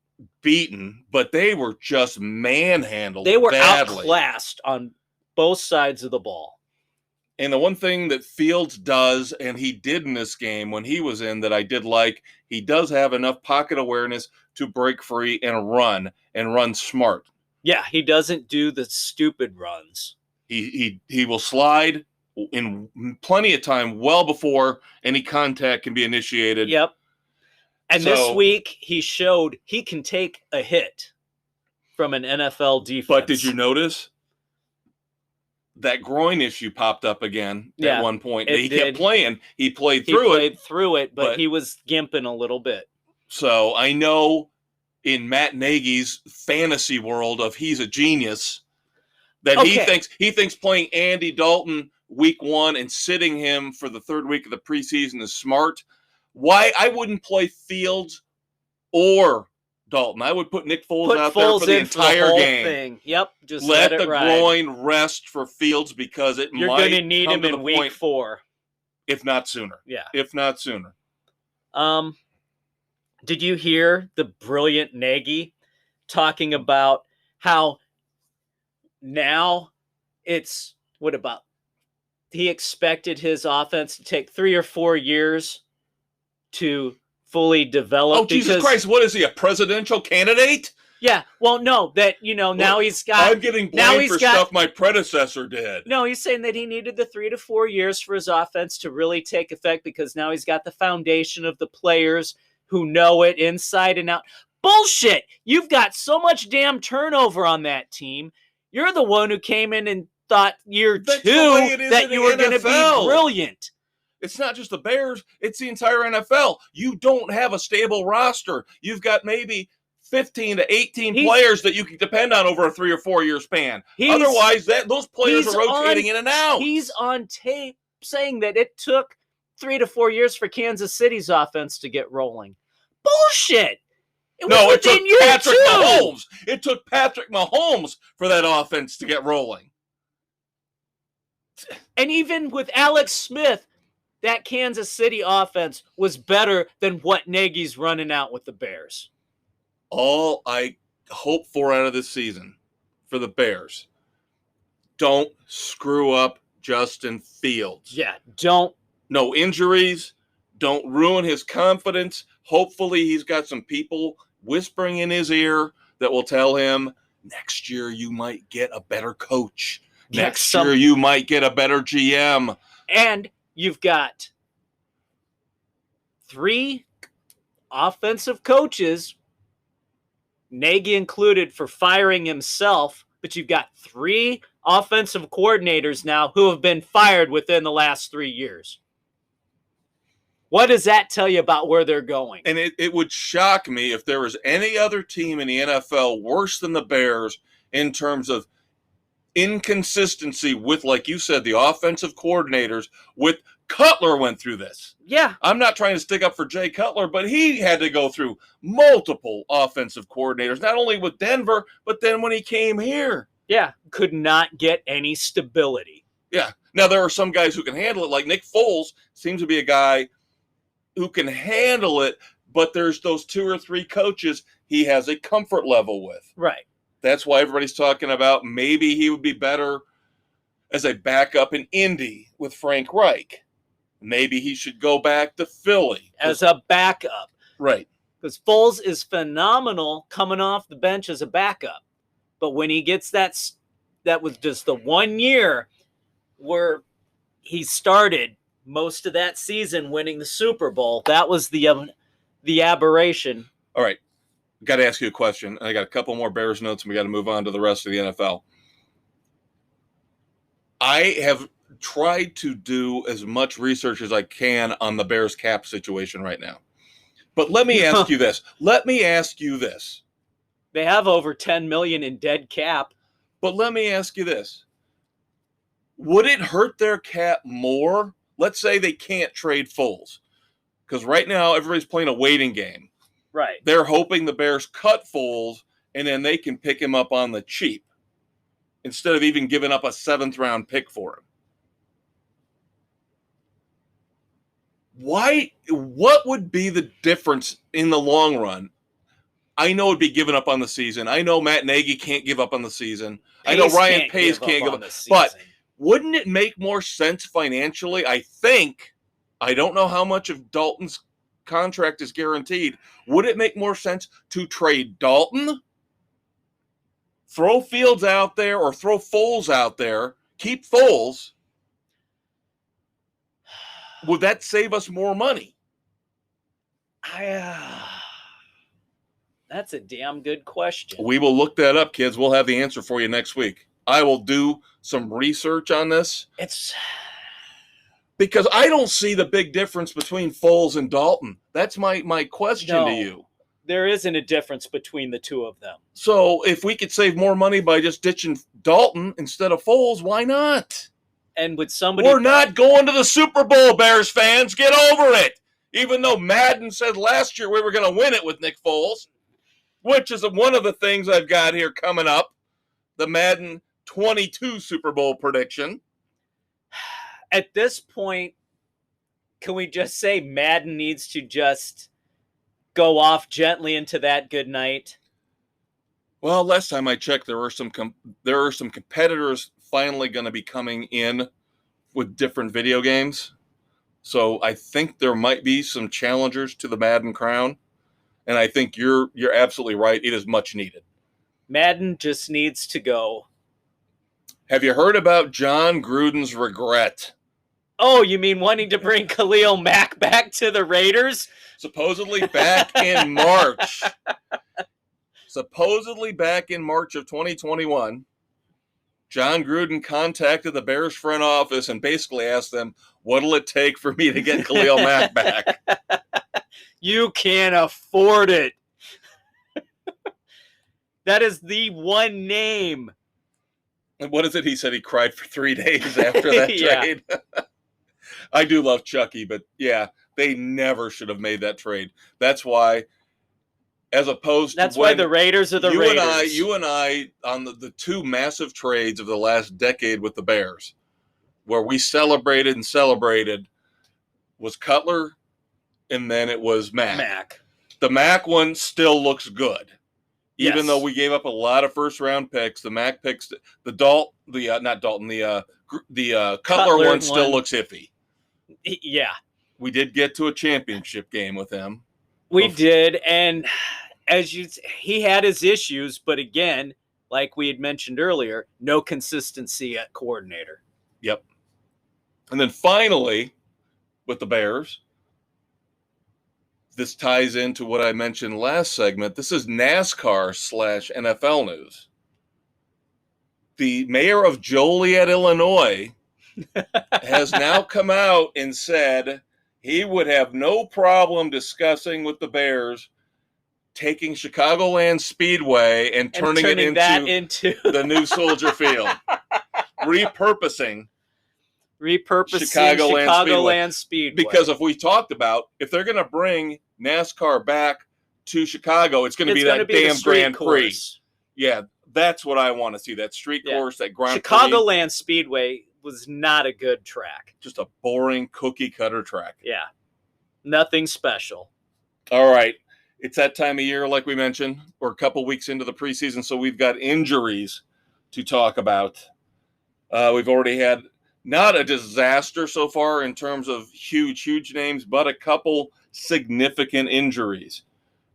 A: beaten, but they were just manhandled.
B: They were
A: badly.
B: Outclassed on both sides of the ball.
A: And the one thing that Fields does, and he did in this game when he was in that I did like, he does have enough pocket awareness to break free and run smart.
B: Yeah, he doesn't do the stupid runs.
A: He will slide in plenty of time well before any contact can be initiated.
B: Yep. And this week he showed he can take a hit from an NFL defense.
A: But did you notice that groin issue popped up again at one point? He kept playing. He played through it,
B: but he was gimping a little bit.
A: So I know in Matt Nagy's fantasy world of he's a genius that he thinks playing Andy Dalton week 1 and sitting him for the 3rd week of the preseason is smart. Why I wouldn't play Fields or Dalton. I would put Nick Foles out there for the entire game.
B: Thing. Yep, just
A: let the groin rest for Fields because
B: you're going to need him in week 4,
A: if not sooner.
B: Yeah,
A: if not sooner.
B: Did you hear the brilliant Nagy talking about how now it's he expected his offense to take 3 or 4 years to fully develop.
A: Oh, Jesus Christ, what is he, a presidential candidate?
B: Yeah, well, no, now he's got...
A: I'm getting blamed for stuff my predecessor did.
B: No, he's saying that he needed the 3 to 4 years for his offense to really take effect because now he's got the foundation of the players who know it inside and out. Bullshit! You've got so much damn turnover on that team. You're the one who came in and thought year 2 that you were going to be brilliant.
A: It's not just the Bears. It's the entire NFL. You don't have a stable roster. You've got maybe 15 to 18 players that you can depend on over a 3 or 4 year span. Otherwise, those players are rotating in and out.
B: He's on tape saying that it took 3 to 4 years for Kansas City's offense to get rolling. Bullshit.
A: It took Patrick Mahomes. It took Patrick Mahomes for that offense to get rolling.
B: And even with Alex Smith, that Kansas City offense was better than what Nagy's running out with the Bears.
A: All I hope for out of this season for the Bears, don't screw up Justin Fields.
B: Yeah, don't.
A: No injuries. Don't ruin his confidence. Hopefully he's got some people whispering in his ear that will tell him, next year you might get a better coach. Next year you might get a better GM.
B: And you've got 3 offensive coaches, Nagy included, for firing himself but you've got 3 offensive coordinators now who have been fired within the last 3 years. What does that tell you about where they're going?
A: And it would shock me if there was any other team in the NFL worse than the Bears in terms of inconsistency with, like you said, the offensive coordinators. With Cutler went through this.
B: Yeah.
A: I'm not trying to stick up for Jay Cutler, but he had to go through multiple offensive coordinators, not only with Denver, but then when he came here.
B: Yeah. Could not get any stability.
A: Yeah. Now, there are some guys who can handle it, like Nick Foles seems to be a guy who can handle it, but there's those 2 or 3 coaches he has a comfort level with.
B: Right.
A: That's why everybody's talking about maybe he would be better as a backup in Indy with Frank Reich. Maybe he should go back to Philly.
B: As a backup.
A: Right.
B: Because Foles is phenomenal coming off the bench as a backup. But when he gets that was just the 1 year where he started most of that season winning the Super Bowl. That was the aberration.
A: All right. Got to ask you a question. I got a couple more Bears notes, and we got to move on to the rest of the NFL. I have tried to do as much research as I can on the Bears cap situation right now. But let me ask you this.
B: They have over $10 million in dead cap.
A: But let me ask you this. Would it hurt their cap more? Let's say they can't trade Foles. Because right now, everybody's playing a waiting game.
B: Right.
A: They're hoping the Bears cut Foles, and then they can pick him up on the cheap instead of even giving up a 7th-round pick for him. Why? What would be the difference in the long run? I know it'd be given up on the season. I know Matt Nagy can't give up on the season. I know Ryan Pace can't give up. But wouldn't it make more sense financially? I think, I don't know how much of Dalton's contract is guaranteed. Would it make more sense to trade Dalton, throw Fields out there, or throw Foles out there, keep Foles? Would that save us more money?
B: That's a damn good question.
A: We will look that up, kids. We'll have the answer for you next week. I will do some research on this. Because I don't see the big difference between Foles and Dalton. That's my question to you.
B: There isn't a difference between the two of them.
A: So if we could save more money by just ditching Dalton instead of Foles, why not?
B: And with somebody...
A: We're not going to the Super Bowl, Bears fans. Get over it. Even though Madden said last year we were going to win it with Nick Foles, which is one of the things I've got here coming up, the Madden 22 Super Bowl prediction.
B: At this point, can we just say Madden needs to just go off gently into that good night?
A: Well, last time I checked, there are some competitors finally going to be coming in with different video games. So I think there might be some challengers to the Madden crown. And I think you're absolutely right. It is much needed.
B: Madden just needs to go.
A: Have you heard about John Gruden's regret?
B: Oh, you mean wanting to bring Khalil Mack back to the Raiders?
A: Supposedly back in March. Supposedly back in March of 2021, John Gruden contacted the Bears front office and basically asked them, what'll it take for me to get Khalil Mack back?
B: You can't afford it. That is the one name.
A: And what is it? He said he cried for 3 days after that trade. I do love Chucky, but yeah, they never should have made that trade. That's why, as opposed
B: That's
A: to
B: why the Raiders are the Raiders.
A: You and I on the 2 massive trades of the last decade with the Bears, where we celebrated, was Cutler, and then it was Mack. The Mack one still looks good. Even though we gave up a lot of first-round picks, the Mack picks, the Cutler one still looks iffy.
B: Yeah.
A: We did get to a championship game with him.
B: We did, and he had his issues, but again, like we had mentioned earlier, no consistency at coordinator.
A: Yep. And then finally, with the Bears, this ties into what I mentioned last segment. This is NASCAR /NFL news. the mayor of Joliet, Illinois, has now come out and said he would have no problem discussing with the Bears taking Chicagoland Speedway and turning it into the new Soldier Field. Repurposing
B: Chicagoland Speedway.
A: Because if they're going to bring NASCAR back to Chicago, it's going to be that damn Grand Prix. Yeah, that's what I want to see. That street course, that Grand Prix.
B: Chicagoland Speedway was not a good track.
A: Just a boring cookie cutter track.
B: Yeah. Nothing special.
A: All right. It's that time of year, like we mentioned. We're a couple weeks into the preseason, so we've got injuries to talk about. We've already had not a disaster so far in terms of huge names, but a couple significant injuries.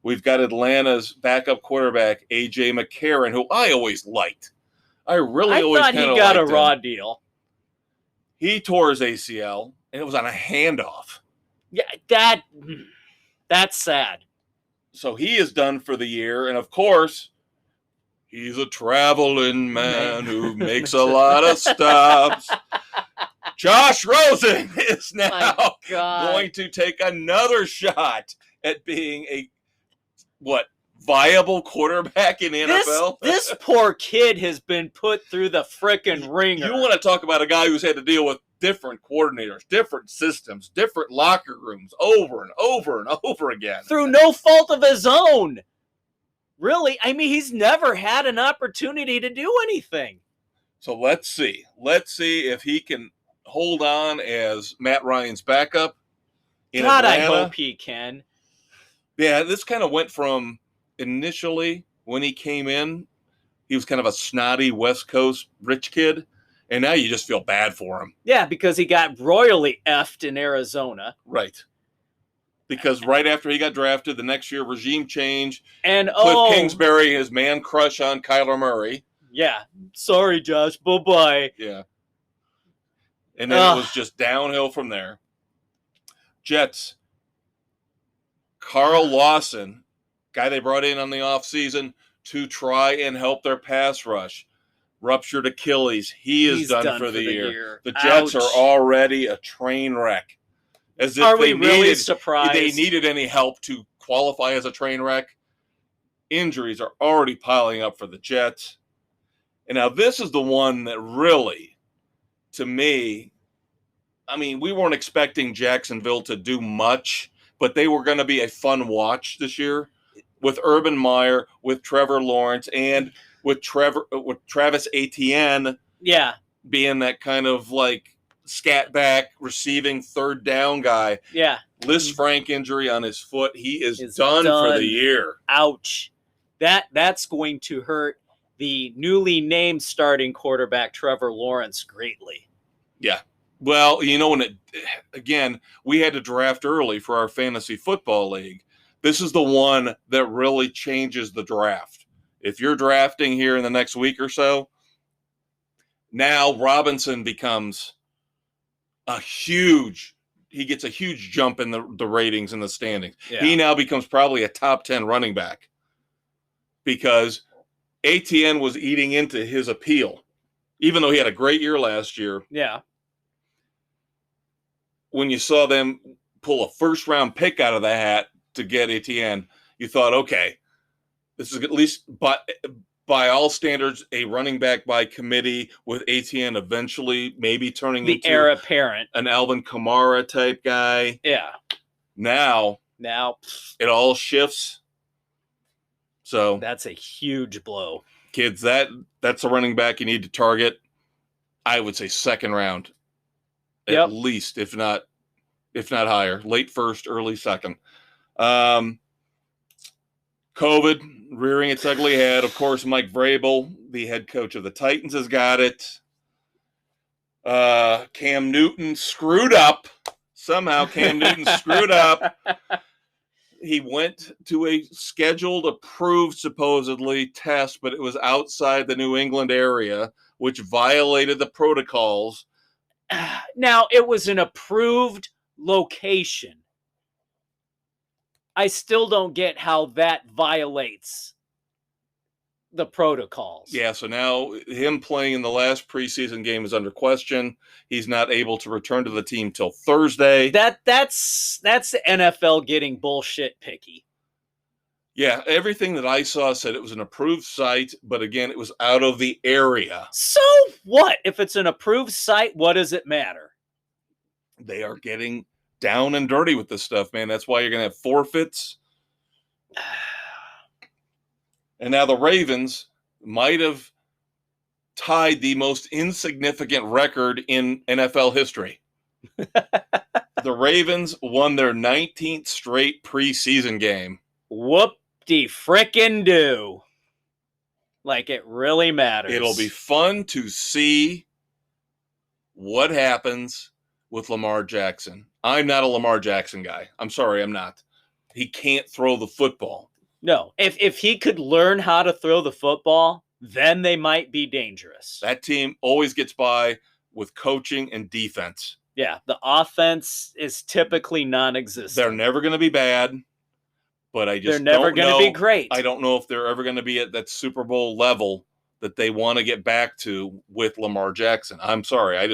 A: We've got Atlanta's backup quarterback, A.J. McCarron, who I always liked. I thought
B: he got a raw deal.
A: He tore his ACL, and it was on a handoff.
B: Yeah, that's sad.
A: So he is done for the year, and of course, he's a traveling man who makes a lot of stops. Josh Rosen is now going to take another shot at being a viable quarterback in the NFL.
B: This poor kid has been put through the frickin' ringer.
A: You want to talk about a guy who's had to deal with different coordinators, different systems, different locker rooms over and over again.
B: Through no fault of his own. Really? I mean, he's never had an opportunity to do anything.
A: So let's see. Let's see if he can hold on as Matt Ryan's backup in Atlanta.
B: I hope he can.
A: Yeah, this kind of went from initially when he came in, he was kind of a snotty West Coast rich kid, and now you just feel bad for him.
B: Yeah, because he got royally effed in Arizona.
A: Right. Because right after he got drafted, the next year regime change,
B: and
A: Cliff Kingsbury, his man crush on Kyler Murray.
B: Yeah. Sorry, Josh. Bye-bye.
A: Yeah. And then it was just downhill from there. Jets. Carl Lawson, guy they brought in on the offseason to try and help their pass rush. Ruptured Achilles. He's done for the year. The Jets are already a train wreck. As if
B: are we really surprised?
A: They needed any help to qualify as a train wreck. Injuries are already piling up for the Jets. And now this is the one that really, to me, I mean, we weren't expecting Jacksonville to do much, but they were going to be a fun watch this year with Urban Meyer, with Trevor Lawrence, and with Travis Etienne.
B: Yeah.
A: Being that kind of like scat back receiving third down guy.
B: Yeah.
A: Liz Frank injury on his foot. He is done for the year.
B: Ouch. That's going to hurt the newly named starting quarterback Trevor Lawrence greatly.
A: Yeah. Well, you know, again, we had to draft early for our fantasy football league. This is the one that really changes the draft. If you're drafting here in the next week or so, now Robinson becomes he gets a huge jump in the ratings and the standings. Yeah. He now becomes probably a top 10 running back because ATN was eating into his appeal, even though he had a great year last year.
B: Yeah.
A: When you saw them pull a first-round pick out of the hat to get Etienne, you thought, okay, this is at least by all standards a running back by committee with Etienne eventually maybe turning into
B: the heir apparent,
A: an Alvin Kamara type guy.
B: Yeah.
A: Now it all shifts. So
B: that's a huge blow.
A: Kids, that's a running back you need to target. I would say second round. At least, if not higher. Late first, early second. COVID rearing its ugly head. Of course, Mike Vrabel, the head coach of the Titans, has got it. Cam Newton screwed up. Somehow Cam Newton screwed up. He went to a scheduled, approved, supposedly, test, but it was outside the New England area, which violated the protocols.
B: Now, it was an approved location. I still don't get how that violates the protocols.
A: Yeah, so now him playing in the last preseason game is under question. He's not able to return to the team till Thursday.
B: That's the NFL getting bullshit picky.
A: Yeah, everything that I saw said it was an approved site, but again, it was out of the area.
B: So what? If it's an approved site, what does it matter?
A: They are getting down and dirty with this stuff, man. That's why you're going to have forfeits. And now the Ravens might have tied the most insignificant record in NFL history. The Ravens won their 19th straight preseason game.
B: Whoop-de-frickin-do. Like it really matters.
A: It'll be fun to see what happens with Lamar Jackson. I'm not a Lamar Jackson guy. I'm sorry, I'm not. He can't throw the football.
B: No. If he could learn how to throw the football, then they might be dangerous.
A: That team always gets by with coaching and defense.
B: Yeah, the offense is typically non-existent.
A: They're never going to be bad, but I just
B: they're never going to be great.
A: I don't know if they're ever going to be at that Super Bowl level that they want to get back to with Lamar Jackson. I'm sorry, I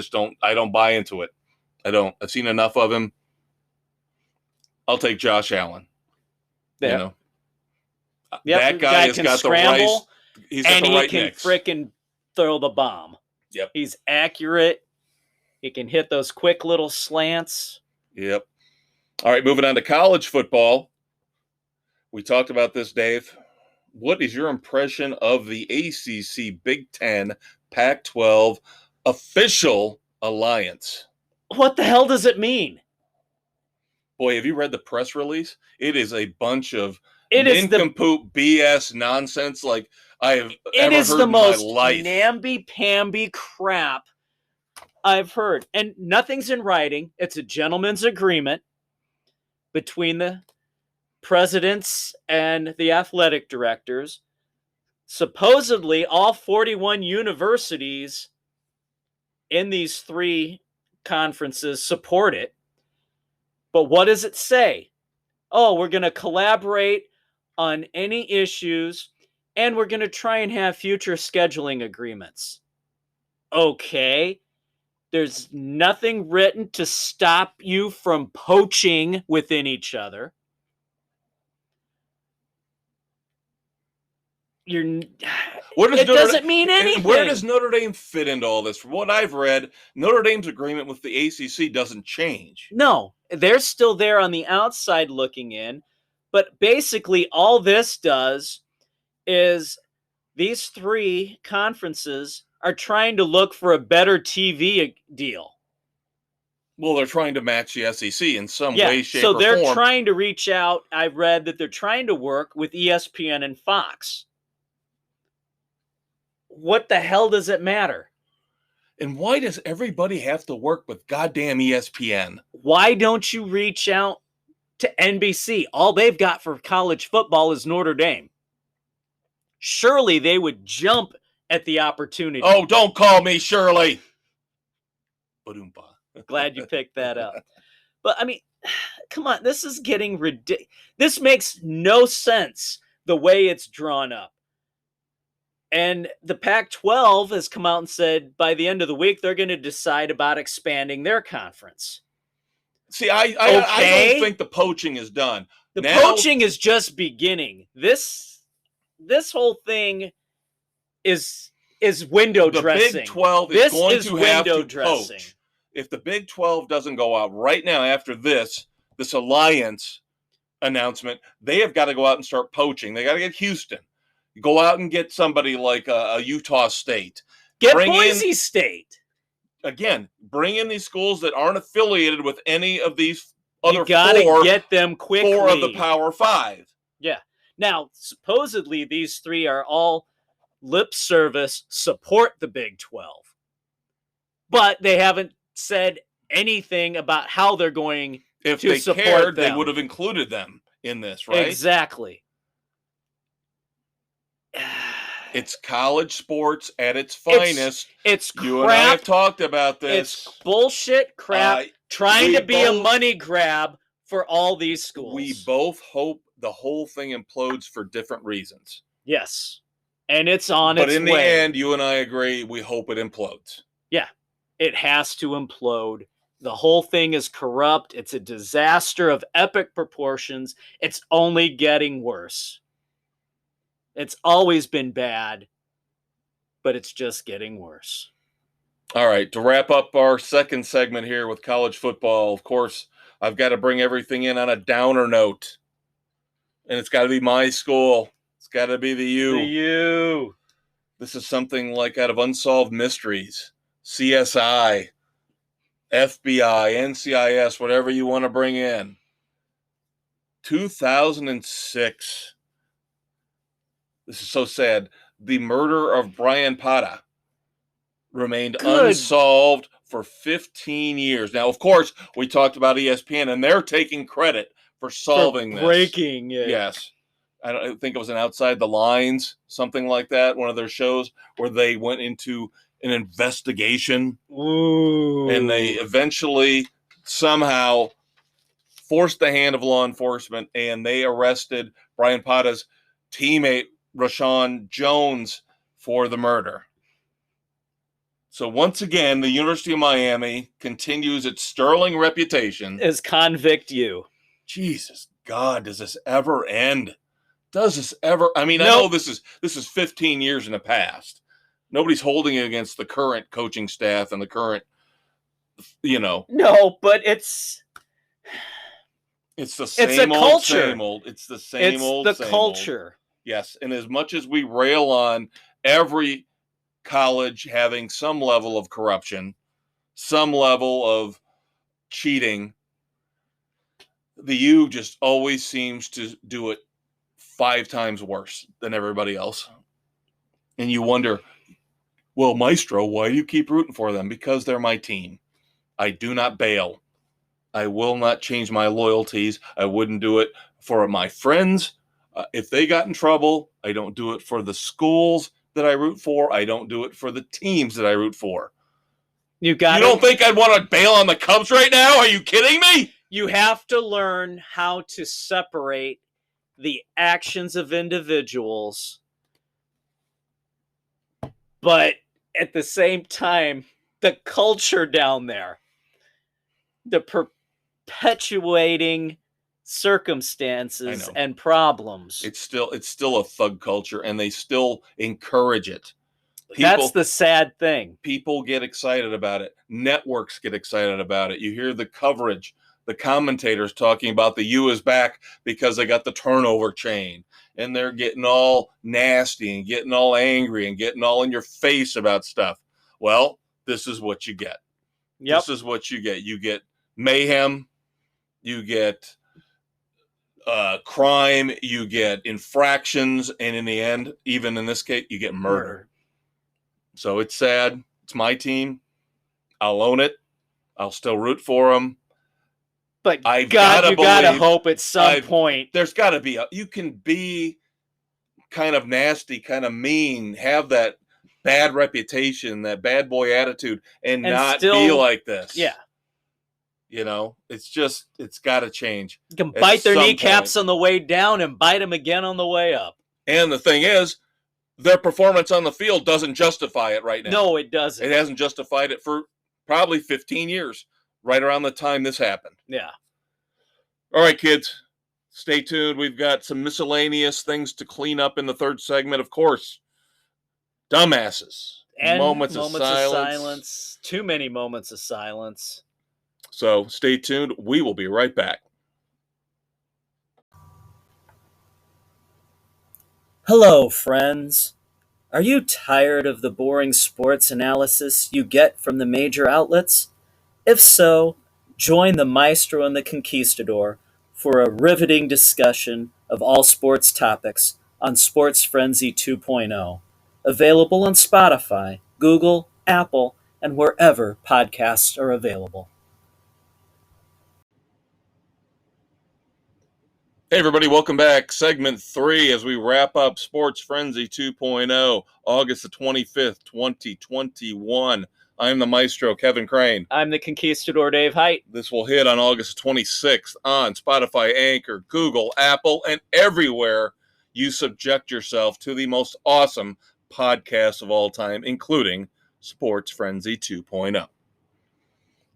A: don't buy into it. I don't. I've seen enough of him. I'll take Josh Allen.
B: Yeah.
A: You know,
B: that
A: guy has
B: can
A: got
B: scramble,
A: the right. He's got
B: and
A: the right
B: he can
A: mix.
B: frickin' throw the bomb.
A: Yep.
B: He's accurate. He can hit those quick little slants.
A: Yep. All right, moving on to college football. We talked about this, Dave. What is your impression of the ACC, Big Ten, Pac-12 official alliance?
B: What the hell does it mean?
A: Boy, have you read the press release? It is a bunch of
B: nincompoop
A: BS nonsense like I have
B: ever heard
A: in my life.
B: It is the most namby-pamby crap I've heard. And nothing's in writing. It's a gentleman's agreement between the presidents and the athletic directors. Supposedly, all 41 universities in these three conferences support it. But what does it say? Oh, we're going to collaborate on any issues, and we're going to try and have future scheduling agreements. Okay. There's nothing written to stop you from poaching within each other. It doesn't mean anything.
A: Where does Notre Dame fit into all this? From what I've read, Notre Dame's agreement with the ACC doesn't change.
B: No, they're still there on the outside looking in. But basically, all this does is these three conferences are trying to look for a better TV deal.
A: Well, they're trying to match the SEC in some way, shape, or form.
B: So they're trying to reach out. I've read that they're trying to work with ESPN and Fox. What the hell does it matter?
A: And why does everybody have to work with goddamn ESPN?
B: Why don't you reach out to NBC? All they've got for college football is Notre Dame. Surely they would jump at the opportunity.
A: Oh, don't call me Shirley. Ba-doom-ba.
B: Glad you picked that up. But, I mean, come on. This is getting ridiculous. This makes no sense the way it's drawn up. And the Pac-12 has come out and said by the end of the week, they're going to decide about expanding their conference.
A: See, I don't think the poaching is done.
B: The poaching is just beginning. This whole thing is window dressing.
A: The Big 12 is going to have to poach. If the Big 12 doesn't go out right now after this alliance announcement, they have got to go out and start poaching. They got to get Houston. Go out and get somebody like a Utah State.
B: Get Boise State.
A: Again, bring in these schools that aren't affiliated with any of these other
B: you gotta get them quickly.
A: 4 of the Power 5.
B: Yeah. Now, supposedly these three are all lip service support the Big 12. But they haven't said anything about how they're going to support them. If they cared,
A: they would have included them in this, right?
B: Exactly.
A: It's college sports at its finest.
B: It's crap.
A: You and I have talked about this.
B: It's bullshit crap trying to be a money grab for all these schools.
A: We both hope the whole thing implodes for different reasons.
B: Yes. And it's on its way.
A: But in the end, you and I agree, we hope it implodes.
B: Yeah, it has to implode. The whole thing is corrupt. It's a disaster of epic proportions. It's only getting worse. It's always been bad, but it's just getting worse.
A: All right, to wrap up our second segment here with college football, of course, I've got to bring everything in on a downer note. And it's got to be my school. It's got to be the U.
B: The U.
A: This is something like out of Unsolved Mysteries, CSI, FBI, NCIS, whatever you want to bring in. 2006. This is so sad. The murder of Brian Pata remained unsolved for 15 years. Now, of course, we talked about ESPN, and they're taking credit for solving this.
B: Breaking it.
A: Yes. I think it was an Outside the Lines, something like that, one of their shows where they went into an investigation.
B: Ooh.
A: And they eventually somehow forced the hand of law enforcement, and they arrested Brian Pata's teammate, Rashawn Jones, for the murder. So once again, the University of Miami continues its sterling reputation
B: as convict U.
A: Jesus God, does this ever end? Does this ever? I mean, nope. I know this is 15 years in the past. Nobody's holding it against the current coaching staff and the current,
B: No, but it's
A: the same old, same old. It's the same old,
B: it's the culture.
A: Old. Yes, and as much as we rail on every college having some level of corruption, some level of cheating, the U just always seems to do it 5 times worse than everybody else. And you wonder, well, Maestro, why do you keep rooting for them? Because they're my team. I do not bail. I will not change my loyalties. I wouldn't do it for my friends. If they got in trouble, I don't do it for the schools that I root for. I don't do it for the teams that I root for. You don't think I'd want to bail on the Cubs right now? Are you kidding me?
B: You have to learn how to separate the actions of individuals, but at the same time, the culture down there, the perpetuating circumstances and problems.
A: It's still a thug culture, and they still encourage it.
B: That's the sad thing.
A: People get excited about it. Networks get excited about it. You hear the coverage, the commentators talking about the U is back because they got the turnover chain, and they're getting all nasty and getting all angry and getting all in your face about stuff. Well, this is what you get. Yep. This is what you get. You get mayhem. You get crime. You get infractions. And in the end, even in this case, you get murder. So it's sad. It's my team. I'll own it. I'll still root for them.
B: But you gotta hope at some point.
A: There's got to be you can be kind of nasty, kind of mean, have that bad reputation, that bad boy attitude, and not still be like this.
B: Yeah.
A: It's got to change.
B: You can bite their kneecaps on the way down and bite them again on the way up.
A: And the thing is, their performance on the field doesn't justify it right now.
B: No, it doesn't.
A: It hasn't justified it for probably 15 years, right around the time this happened.
B: Yeah.
A: All right, kids, stay tuned. We've got some miscellaneous things to clean up in the third segment, of course. Dumbasses.
B: And moments of silence. Too many moments of silence.
A: So stay tuned. We will be right back.
B: Hello, friends. Are you tired of the boring sports analysis you get from the major outlets? If so, join the Maestro and the Conquistador for a riveting discussion of all sports topics on Sports Frenzy 2.0. Available on Spotify, Google, Apple, and wherever podcasts are available.
A: Hey, everybody, welcome back. Segment 3 as we wrap up Sports Frenzy 2.0, August the 25th, 2021. I'm the Maestro, Kevin Crane.
B: I'm the Conquistador, Dave Height.
A: This will hit on August 26th on Spotify, Anchor, Google, Apple, and everywhere you subject yourself to the most awesome podcast of all time, including Sports Frenzy 2.0.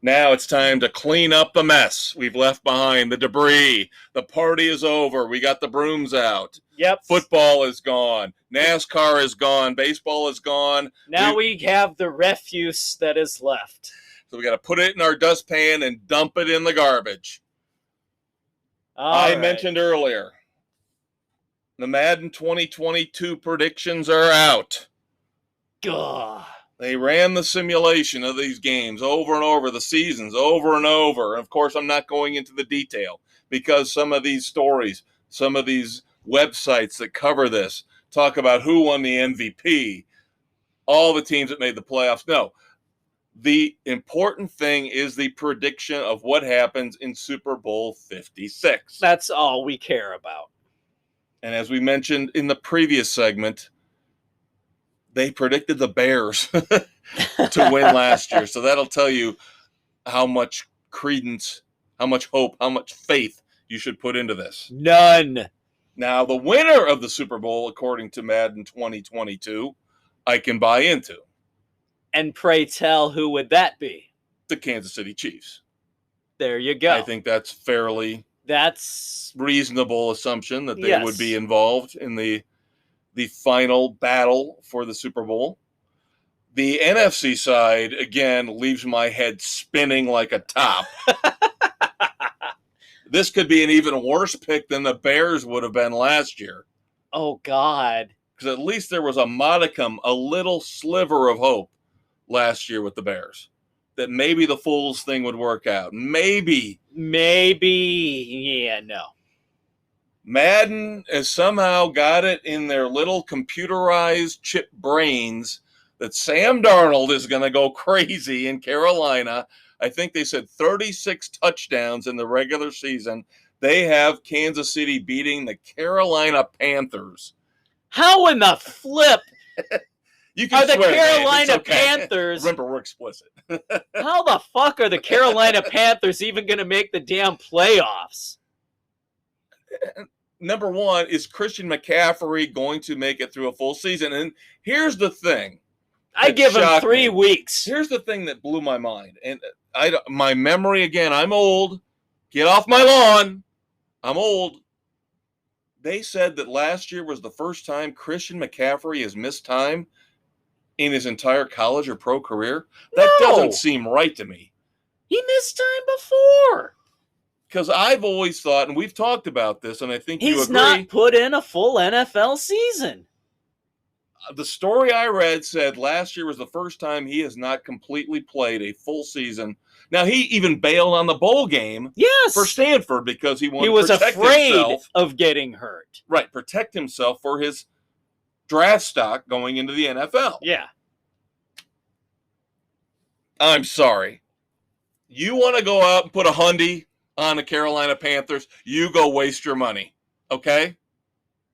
A: Now it's time to clean up the mess we've left behind, the debris. The party is over. We got the brooms out.
B: Yep.
A: Football is gone. NASCAR is gone. Baseball is gone.
B: Now we have the refuse that is left.
A: So we got to put it in our dustpan and dump it in the garbage. I mentioned earlier, the Madden 2022 predictions are out.
B: Gah.
A: They ran the simulation of these games over and over, the seasons over and over. And of course, I'm not going into the detail because some of these stories, some of these websites that cover this talk about who won the MVP, all the teams that made the playoffs. No, the important thing is the prediction of what happens in Super Bowl 56.
B: That's all we care about.
A: And as we mentioned in the previous segment, they predicted the Bears to win last year. So that'll tell you how much credence, how much hope, how much faith you should put into this.
B: None.
A: Now, the winner of the Super Bowl, according to Madden 2022, I can buy into.
B: And pray tell, who would that be?
A: The Kansas City Chiefs.
B: There you go.
A: I think that's fairly reasonable assumption that they would be involved in the final battle for the Super Bowl. The NFC side, again, leaves my head spinning like a top. This could be an even worse pick than the Bears would have been last year.
B: Oh, God.
A: Because at least there was a modicum, a little sliver of hope last year with the Bears. That maybe the Foles thing would work out. Maybe. Yeah, no. Madden has somehow got it in their little computerized chip brains that Sam Darnold is going to go crazy in Carolina. I think they said 36 touchdowns in the regular season. They have Kansas City beating the Carolina Panthers.
B: How in the flip
A: you can
B: are the
A: swear,
B: Carolina Panthers?
A: Remember, we're explicit.
B: How the fuck are the Carolina Panthers even going to make the damn playoffs?
A: Number one, is Christian McCaffrey going to make it through a full season? And here's the thing.
B: I give him 3 weeks.
A: Here's the thing that blew my mind. And my memory, again, I'm old. Get off my lawn. I'm old. They said that last year was the first time Christian McCaffrey has missed time in his entire college or pro career. That doesn't seem right to me.
B: He missed time before.
A: Because I've always thought, and we've talked about this, and I think you agree.
B: He's not put in a full NFL season.
A: The story I read said last year was the first time he has not completely played a full season. Now, he even bailed on the bowl game for Stanford because he wanted to protect himself.
B: Of getting hurt.
A: Right, protect himself for his draft stock going into the NFL.
B: Yeah.
A: I'm sorry. You want to go out and put a hundy on the Carolina Panthers, you go waste your money, okay?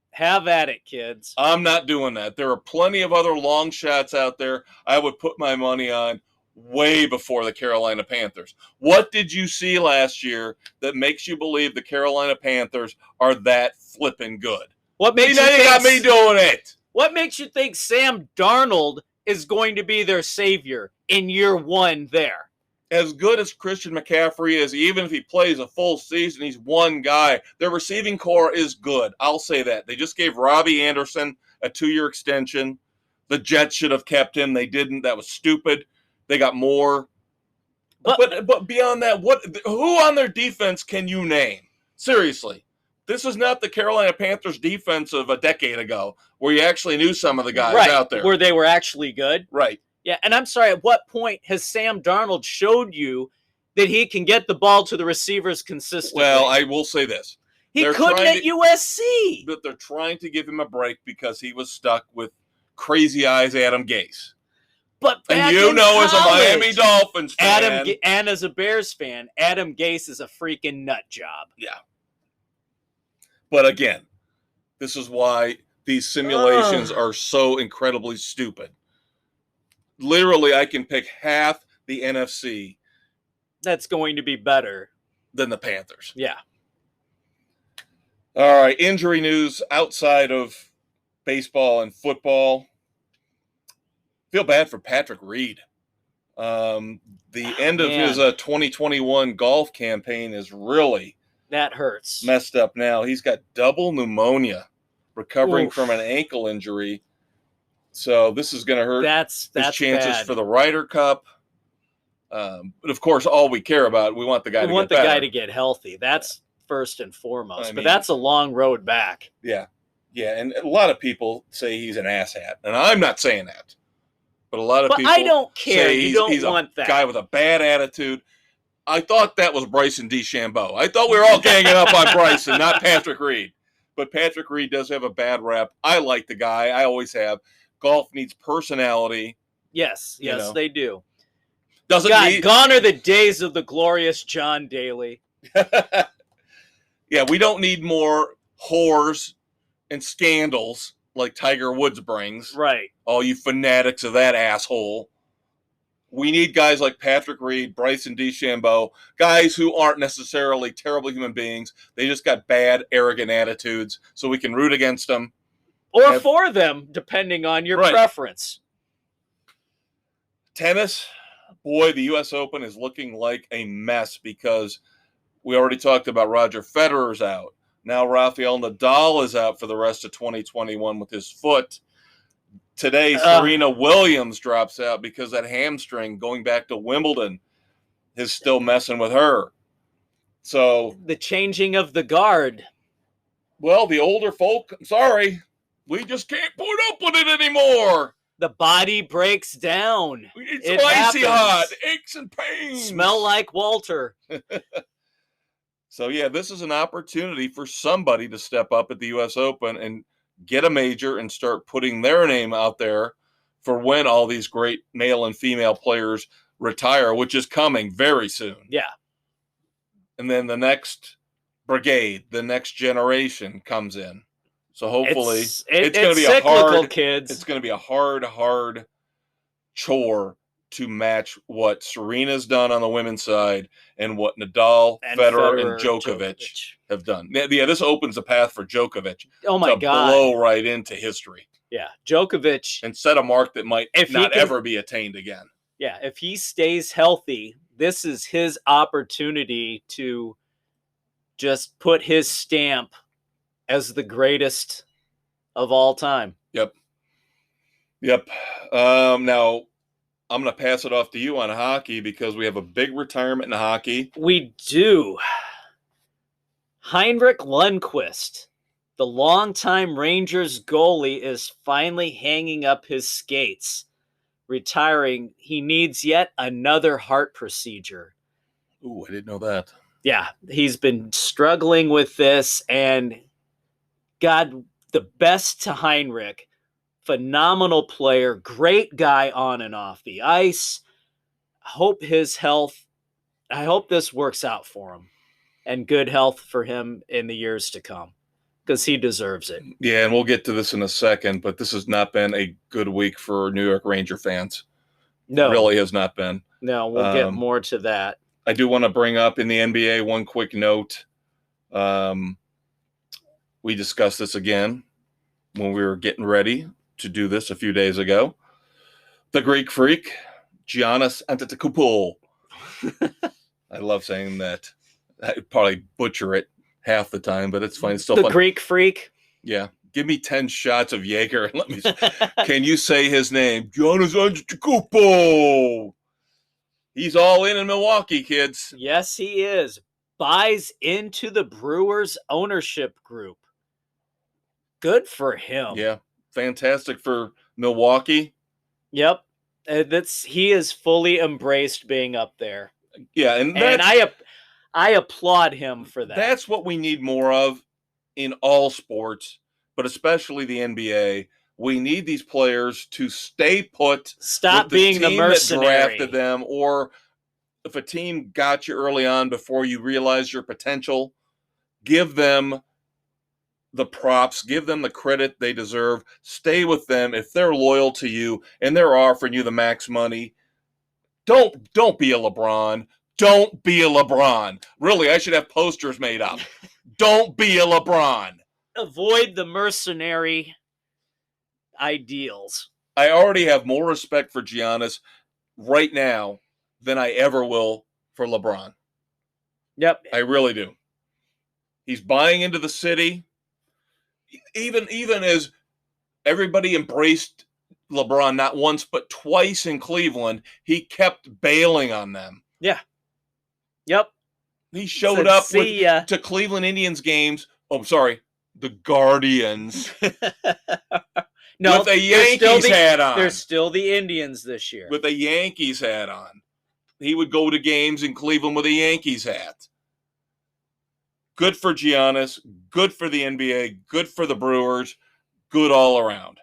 B: Have at it, kids.
A: I'm not doing that. There are plenty of other long shots out there I would put my money on way before the Carolina Panthers. What did you see last year that makes you believe the Carolina Panthers are that flipping good?
B: What makes
A: you got me doing it?
B: What makes you think Sam Darnold is going to be their savior in year one there?
A: As good as Christian McCaffrey is, even if he plays a full season, he's one guy. Their receiving core is good. I'll say that. They just gave Robbie Anderson a 2-year extension. The Jets should have kept him. They didn't. That was stupid. They got more. But beyond that, who on their defense can you name? Seriously. This is not the Carolina Panthers defense of a decade ago where you actually knew some of the guys out there.
B: Where they were actually good.
A: Right.
B: Yeah, and I'm sorry, at what point has Sam Darnold showed you that he can get the ball to the receivers consistently?
A: Well, I will say this.
B: He couldn't at USC.
A: But they're trying to give him a break because he was stuck with crazy eyes Adam Gase.
B: But
A: and you know, as a Miami Dolphins fan.
B: And as a Bears fan, Adam Gase is a freaking nut job.
A: Yeah. But again, this is why these simulations are so incredibly stupid. Literally, I can pick half the NFC.
B: That's going to be better
A: than the Panthers.
B: Yeah.
A: All right, injury news outside of baseball and football. Feel bad for Patrick Reed. The end of his 2021 golf campaign is really
B: that hurts.
A: Messed up now. He's got double pneumonia, recovering from an ankle injury. So this is going to hurt his chances for the Ryder Cup. But of course, all we care about, we want the guy to
B: get healthy. That's first and foremost. But that's a long road back.
A: Yeah. Yeah. And a lot of people say he's an asshat. And I'm not saying that. But a lot of people
B: I don't care.
A: Say he's a guy with a bad attitude. I thought that was Bryson DeChambeau. I thought we were all ganging up on Bryson, not Patrick Reed. But Patrick Reed does have a bad rep. I like the guy. I always have. Golf needs personality.
B: Yes, they do.
A: Gone
B: are the days of the glorious John Daly.
A: Yeah, we don't need more whores and scandals like Tiger Woods brings.
B: Right.
A: All you fanatics of that asshole. We need guys like Patrick Reed, Bryson DeChambeau, guys who aren't necessarily terrible human beings. They just got bad, arrogant attitudes, so we can root against them.
B: Or for them, depending on your preference.
A: Tennis, boy, the U.S. Open is looking like a mess because we already talked about Roger Federer's out. Now Rafael Nadal is out for the rest of 2021 with his foot. Today, Serena Williams drops out because that hamstring going back to Wimbledon is still messing with her. So
B: the changing of the guard.
A: Well, the older folk, sorry, we just can't put up with it anymore.
B: The body breaks down.
A: It's icy hot, aches and pains.
B: Smell like Walter.
A: So, yeah, this is an opportunity for somebody to step up at the U.S. Open and get a major and start putting their name out there for when all these great male and female players retire, which is coming very soon.
B: Yeah.
A: And then the next brigade, the next generation comes in. So hopefully it's going to be cyclical,
B: kids.
A: It's going to be a hard chore to match what Serena's done on the women's side and what Nadal, Federer, and Djokovic have done. Yeah, this opens the path for Djokovic to blow right into history.
B: Yeah, Djokovic.
A: And set a mark that might not ever be attained again.
B: Yeah, if he stays healthy, this is his opportunity to just put his stamp as the greatest of all time.
A: Yep. Now, I'm going to pass it off to you on hockey because we have a big retirement in hockey.
B: We do. Heinrich Lundqvist, the longtime Rangers goalie, is finally hanging up his skates, retiring. He needs yet another heart procedure.
A: Ooh, I didn't know that.
B: Yeah, he's been struggling with this, and God, the best to Heinrich. Phenomenal player, great guy on and off the ice. I hope this works out for him and good health for him in the years to come because he deserves it.
A: Yeah, and we'll get to this in a second, but this has not been a good week for New York Ranger fans. No. It really has not been.
B: No, we'll get more to that.
A: I do want to bring up in the NBA one quick note. We discussed this again when we were getting ready to do this a few days ago. The Greek Freak, Giannis Antetokounmpo. I love saying that. I probably butcher it half the time, but it's fine. It's still
B: the
A: fun.
B: Greek Freak.
A: Yeah. Give me 10 shots of Jaeger and let me. Can you say his name? Giannis Antetokounmpo. He's all in Milwaukee, kids.
B: Yes, he is. Buys into the Brewers ownership group. Good for him.
A: Yeah. Fantastic for Milwaukee.
B: Yep. He is fully embraced being up there.
A: Yeah, and
B: I applaud him for that.
A: That's what we need more of in all sports, but especially the NBA. We need these players to stay put.
B: Stop being the mercenary
A: that drafted them, or if a team got you early on before you realized your potential, give them the props, give them the credit they deserve, stay with them if they're loyal to you and they're offering you the max money. Don't be a LeBron. Don't be a LeBron. Really, I should have posters made up. Don't be a LeBron.
B: Avoid the mercenary ideals.
A: I already have more respect for Giannis right now than I ever will for LeBron.
B: Yep.
A: I really do. He's buying into the city. Even as everybody embraced LeBron not once but twice in Cleveland, he kept bailing on them.
B: Yeah. Yep.
A: He showed up to Cleveland Indians games. Oh, sorry, the Guardians.
B: No,
A: with a Yankees hat on.
B: There's still the Indians this year.
A: With a Yankees hat on. He would go to games in Cleveland with a Yankees hat. Good for Giannis. Good for the NBA. Good for the Brewers. Good all around.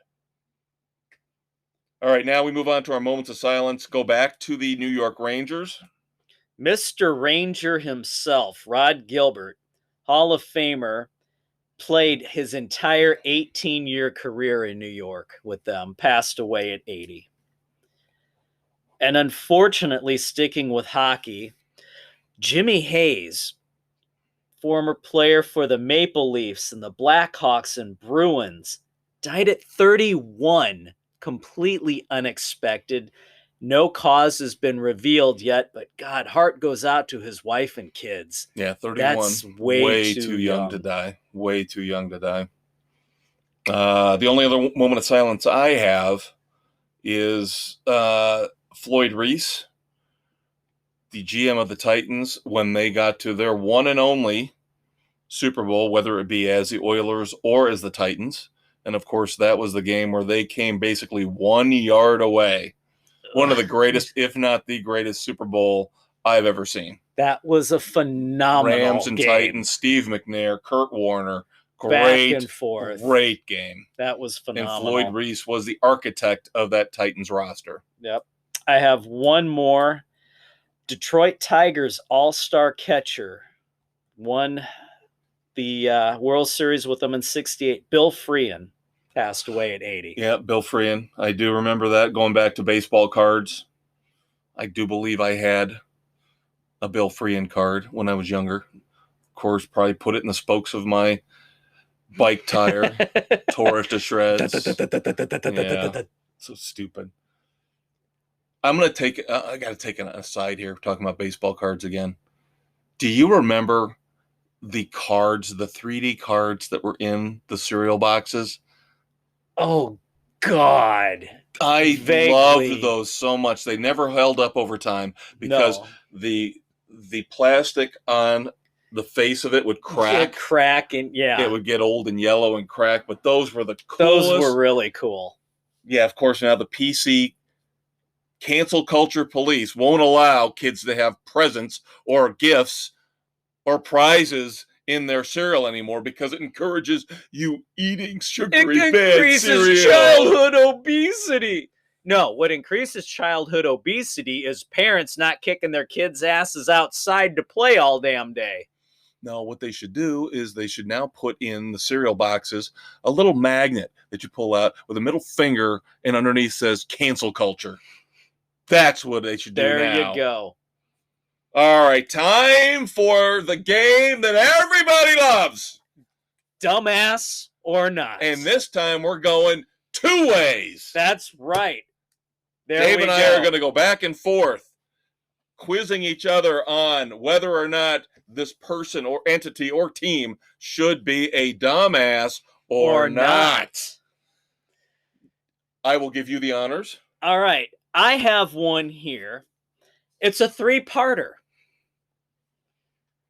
A: All right, now we move on to our moments of silence. Go back to the New York Rangers.
B: Mr. Ranger himself, Rod Gilbert, Hall of Famer, played his entire 18-year career in New York with them, passed away at 80. And unfortunately, sticking with hockey, Jimmy Hayes, former player for the Maple Leafs and the Blackhawks and Bruins, died at 31, completely unexpected. No cause has been revealed yet, but God, heart goes out to his wife and kids.
A: Yeah, 31.
B: That's way too young
A: to die. Way too young to die. The only other moment of silence I have is Floyd Reese, the GM of the Titans, when they got to their one and only Super Bowl, whether it be as the Oilers or as the Titans. And, of course, that was the game where they came basically 1 yard away. One of the greatest, if not the greatest, Super Bowl I've ever seen.
B: That was a phenomenal
A: Rams and
B: game.
A: Titans, Steve McNair, Kurt Warner.
B: Back and forth.
A: Great game.
B: That was phenomenal.
A: And Floyd Reese was the architect of that Titans roster.
B: Yep. I have one more. Detroit Tigers all-star catcher won the World Series with them in 68. Bill Freehan passed away at 80.
A: Yeah, Bill Freehan. I do remember that. Going back to baseball cards, I do believe I had a Bill Freehan card when I was younger. Of course, probably put it in the spokes of my bike tire, tore it to shreds. Yeah, so stupid. I'm going to take, I got to take an aside here, talking about baseball cards again. Do you remember the cards, the 3D cards that were in the cereal boxes?
B: Oh, God.
A: I
B: Vaguely.
A: loved those so much. They never held up over time because the plastic on the face of it would crack.
B: And yeah.
A: It would get old and yellow and crack, but those were the coolest.
B: Those were really cool.
A: Yeah, of course, now the PC cancel culture police won't allow kids to have presents or gifts or prizes in their cereal anymore because it encourages you eating sugary bad cereal.
B: It increases childhood obesity. No, what increases childhood obesity is parents not kicking their kids' asses outside to play all damn day.
A: No, what they should do is they should now put in the cereal boxes a little magnet that you pull out with a middle finger and underneath says cancel culture. That's what they should do now.
B: There you go.
A: All right, time for the game that everybody loves.
B: Dumbass or not.
A: And this time we're going 2 ways.
B: That's right.
A: Dave and I are going to go back and forth, quizzing each other on whether or not this person or entity or team should be a dumbass or not. I will give you the honors.
B: All right. I have one here. It's a 3-parter.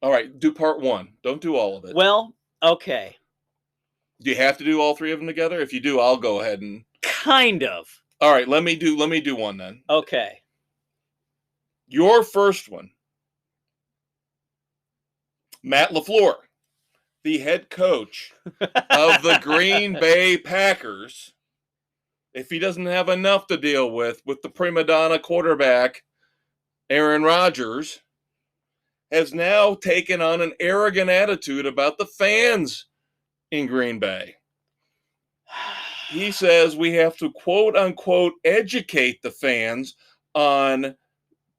A: All right, do part 1. Don't do all of it.
B: Well, okay.
A: Do you have to do all 3 of them together? If you do, I'll go ahead and...
B: Kind of.
A: All right, let me do one then.
B: Okay.
A: Your first one. Matt LaFleur, the head coach of the Green Bay Packers, if he doesn't have enough to deal with the prima donna quarterback, Aaron Rodgers, has now taken on an arrogant attitude about the fans in Green Bay. He says we have to, quote unquote, educate the fans on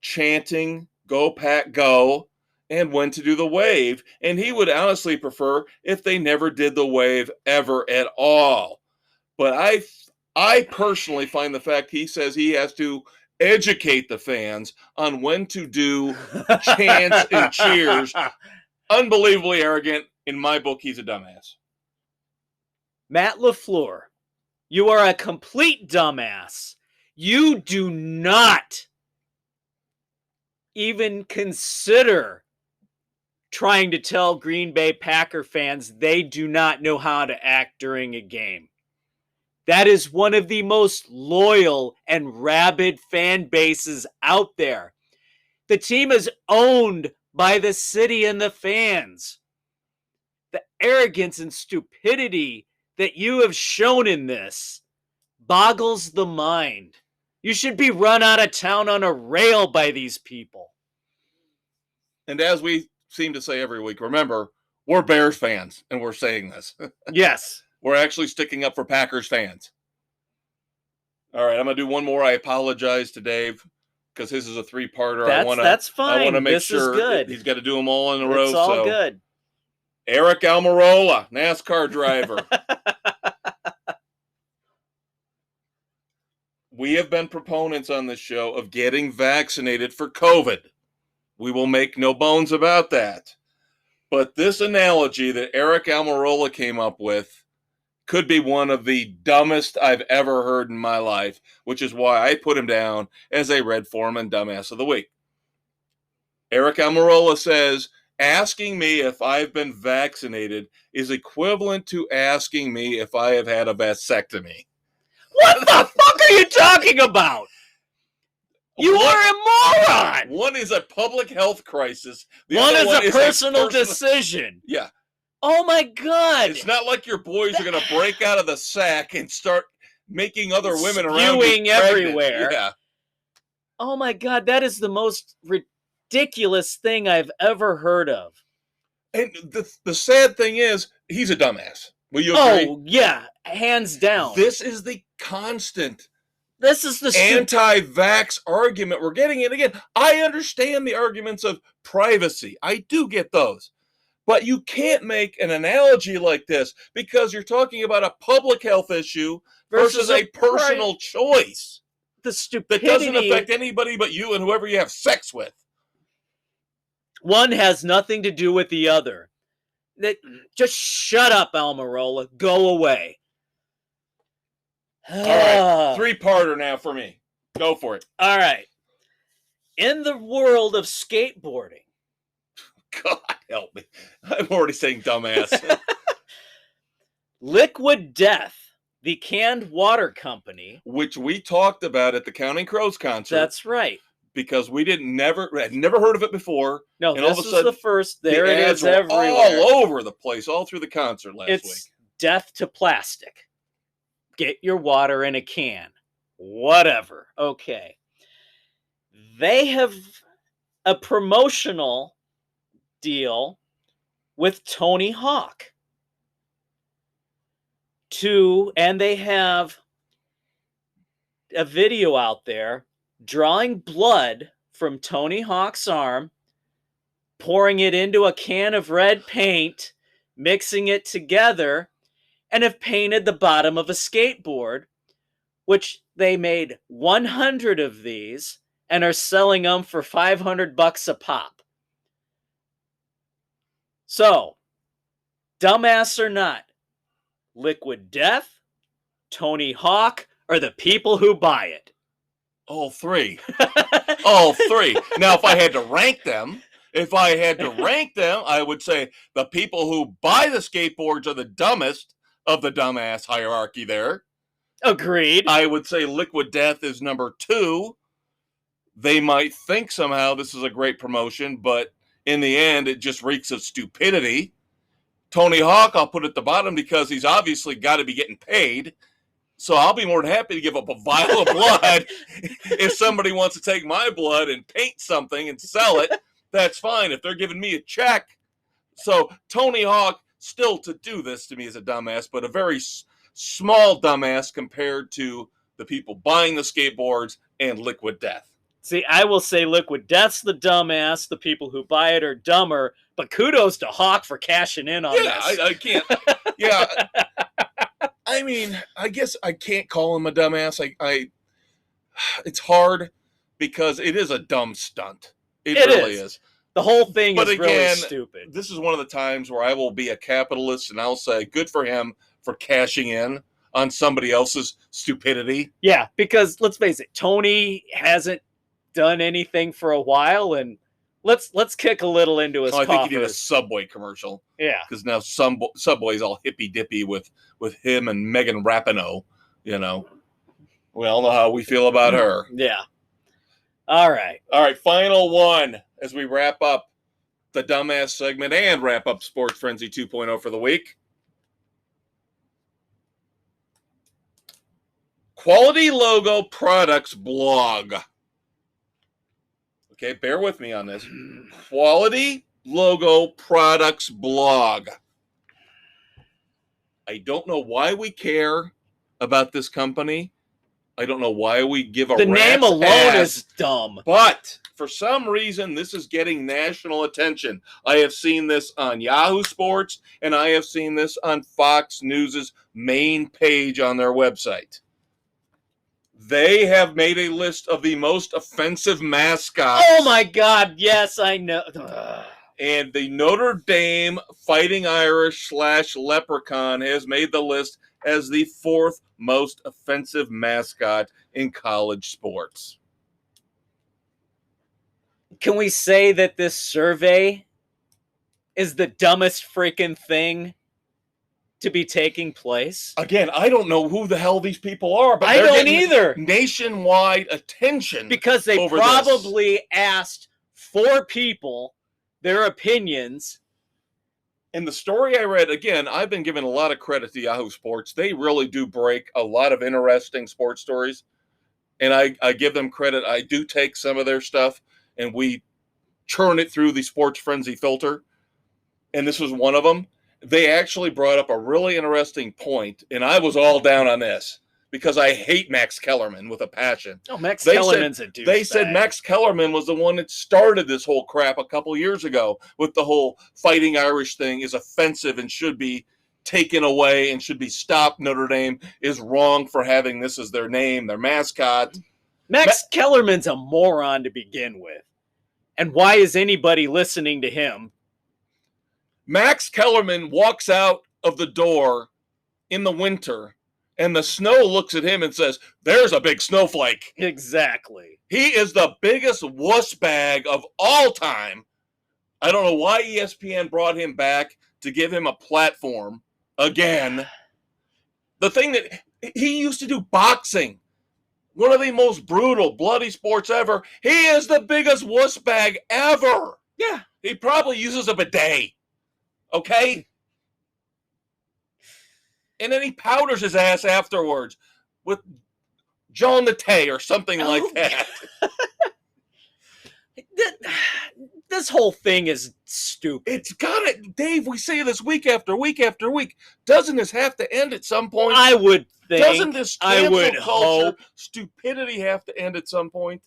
A: chanting "Go Pack Go" and when to do the wave. And he would honestly prefer if they never did the wave ever at all. But I personally find the fact he says he has to educate the fans on when to do chants and cheers unbelievably arrogant. In my book, he's a dumbass.
B: Matt LaFleur, you are a complete dumbass. You do not even consider trying to tell Green Bay Packer fans they do not know how to act during a game. That is one of the most loyal and rabid fan bases out there. The team is owned by the city and the fans. The arrogance and stupidity that you have shown in this boggles the mind. You should be run out of town on a rail by these people.
A: And as we seem to say every week, remember, we're Bears fans, and we're saying this.
B: Yes.
A: We're actually sticking up for Packers fans. All right, I'm going to do one more. I apologize to Dave because his is a three-parter.
B: That's fine.
A: I want to make
B: this
A: sure
B: is good.
A: He's got to do them all in a row.
B: It's all good.
A: Aric Almirola, NASCAR driver. We have been proponents on this show of getting vaccinated for COVID. We will make no bones about that. But this analogy that Aric Almirola came up with could be one of the dumbest I've ever heard in my life, which is why I put him down as a Red Foreman Dumbass of the Week. Aric Almirola says, asking me if I've been vaccinated is equivalent to asking me if I have had a vasectomy.
B: What the fuck are you talking about? You are a moron.
A: One is a public health crisis.
B: One is a personal decision.
A: Yeah.
B: Oh my God.
A: It's not like your boys are going to break out of the sack and start making other women around
B: spewing everywhere.
A: Yeah.
B: Oh my God, that is the most ridiculous thing I've ever heard of.
A: And the sad thing is, he's a dumbass. Will you agree?
B: Oh, yeah, hands down.
A: This is the constant
B: This is the
A: anti-vax argument we're getting. And again, I understand the arguments of privacy. I do get those. But you can't make an analogy like this because you're talking about a public health issue versus a personal choice.
B: The stupidity
A: that doesn't affect anybody but you and whoever you have sex with.
B: One has nothing to do with the other. Just shut up, Almirola. Go away.
A: All right, three-parter now for me. Go for it.
B: All right. In the world of skateboarding.
A: God help me. I'm already saying dumbass.
B: Liquid Death, the canned water company.
A: Which we talked about at the Counting Crows concert.
B: That's right.
A: Because we had never heard of it before.
B: No, and this all of a sudden, was the first. There it is everywhere.
A: All over the place, all through the concert last week.
B: It's death to plastic. Get your water in a can. Whatever. Okay. They have a promotional deal with Tony Hawk. And they have a video out there drawing blood from Tony Hawk's arm, pouring it into a can of red paint, mixing it together, and have painted the bottom of a skateboard, which they made 100 of these and are selling them for $500 a pop. So, dumbass or not, Liquid Death, Tony Hawk, or the people who buy it?
A: All three. All three. Now, if I had to rank them, I would say the people who buy the skateboards are the dumbest of the dumbass hierarchy there.
B: Agreed.
A: I would say Liquid Death is number 2. They might think somehow this is a great promotion, but in the end, it just reeks of stupidity. Tony Hawk, I'll put at the bottom because he's obviously got to be getting paid. So I'll be more than happy to give up a vial of blood if somebody wants to take my blood and paint something and sell it. That's fine if they're giving me a check. So Tony Hawk, still to do this to me is a dumbass, but a very small dumbass compared to the people buying the skateboards and Liquid Death.
B: See, I will say Liquid Death's the dumbass. The people who buy it are dumber. But kudos to Hawk for cashing in on this.
A: I can't. Yeah. I mean, I guess I can't call him a dumbass. It's hard because it is a dumb stunt. It really is.
B: The whole thing
A: But
B: is
A: again,
B: really stupid.
A: This is one of the times where I will be a capitalist and I'll say, good for him for cashing in on somebody else's stupidity.
B: Yeah, because let's face it, Tony hasn't done anything for a while, and let's kick a little into his
A: I think he did a
B: coffers.
A: Subway commercial.
B: Yeah.
A: Because now Subway's all hippy-dippy with him and Megan Rapinoe, you know. We all know how we feel about her.
B: Yeah. All right.
A: All right, final one as we wrap up the dumbass segment and wrap up Sports Frenzy 2.0 for the week. Quality Logo Products blog. Okay, bear with me on this. Quality Logo Products blog. I don't know why we care about this company. I don't know why we give a
B: The name
A: rat's
B: alone
A: ass,
B: is dumb.
A: But for some reason, this is getting national attention. I have seen this on Yahoo Sports, and I have seen this on Fox News' main page on their website. They have made a list of the most offensive mascots.
B: Oh my God! Yes, I know.
A: And the Notre Dame Fighting Irish / Leprechaun has made the list as the 4th most offensive mascot in college sports.
B: Can we say that this survey is the dumbest freaking thing to be taking place?
A: Again, I don't know who the hell these people are, but
B: I don't either.
A: Nationwide attention
B: because they
A: over
B: probably asked 4 people their opinions.
A: And the story I read, again, I've been giving a lot of credit to Yahoo Sports. They really do break a lot of interesting sports stories. And I give them credit. I do take some of their stuff and we churn it through the Sports Frenzy filter. And this was one of them. They actually brought up a really interesting point, and I was all down on this because I hate Max Kellerman with a passion.
B: Oh, Max Kellerman's a douchebag.
A: They said Max Kellerman was the one that started this whole crap a couple years ago with the whole Fighting Irish thing is offensive and should be taken away and should be stopped. Notre Dame is wrong for having this as their name, their mascot.
B: Max Kellerman's a moron to begin with. And why is anybody listening to him?
A: Max Kellerman walks out of the door in the winter, and the snow looks at him and says, there's a big snowflake.
B: Exactly.
A: He is the biggest wuss bag of all time. I don't know why ESPN brought him back to give him a platform again. The thing that he used to do boxing, one of the most brutal, bloody sports ever. He is the biggest wuss bag ever.
B: Yeah.
A: He probably uses a bidet. Okay? And then he powders his ass afterwards with Jean Naté or something like that.
B: This whole thing is stupid.
A: It's got it. Dave, we say this week after week after week. Doesn't this have to end at some point?
B: I would think.
A: Doesn't this cancel culture stupidity have to end at some point?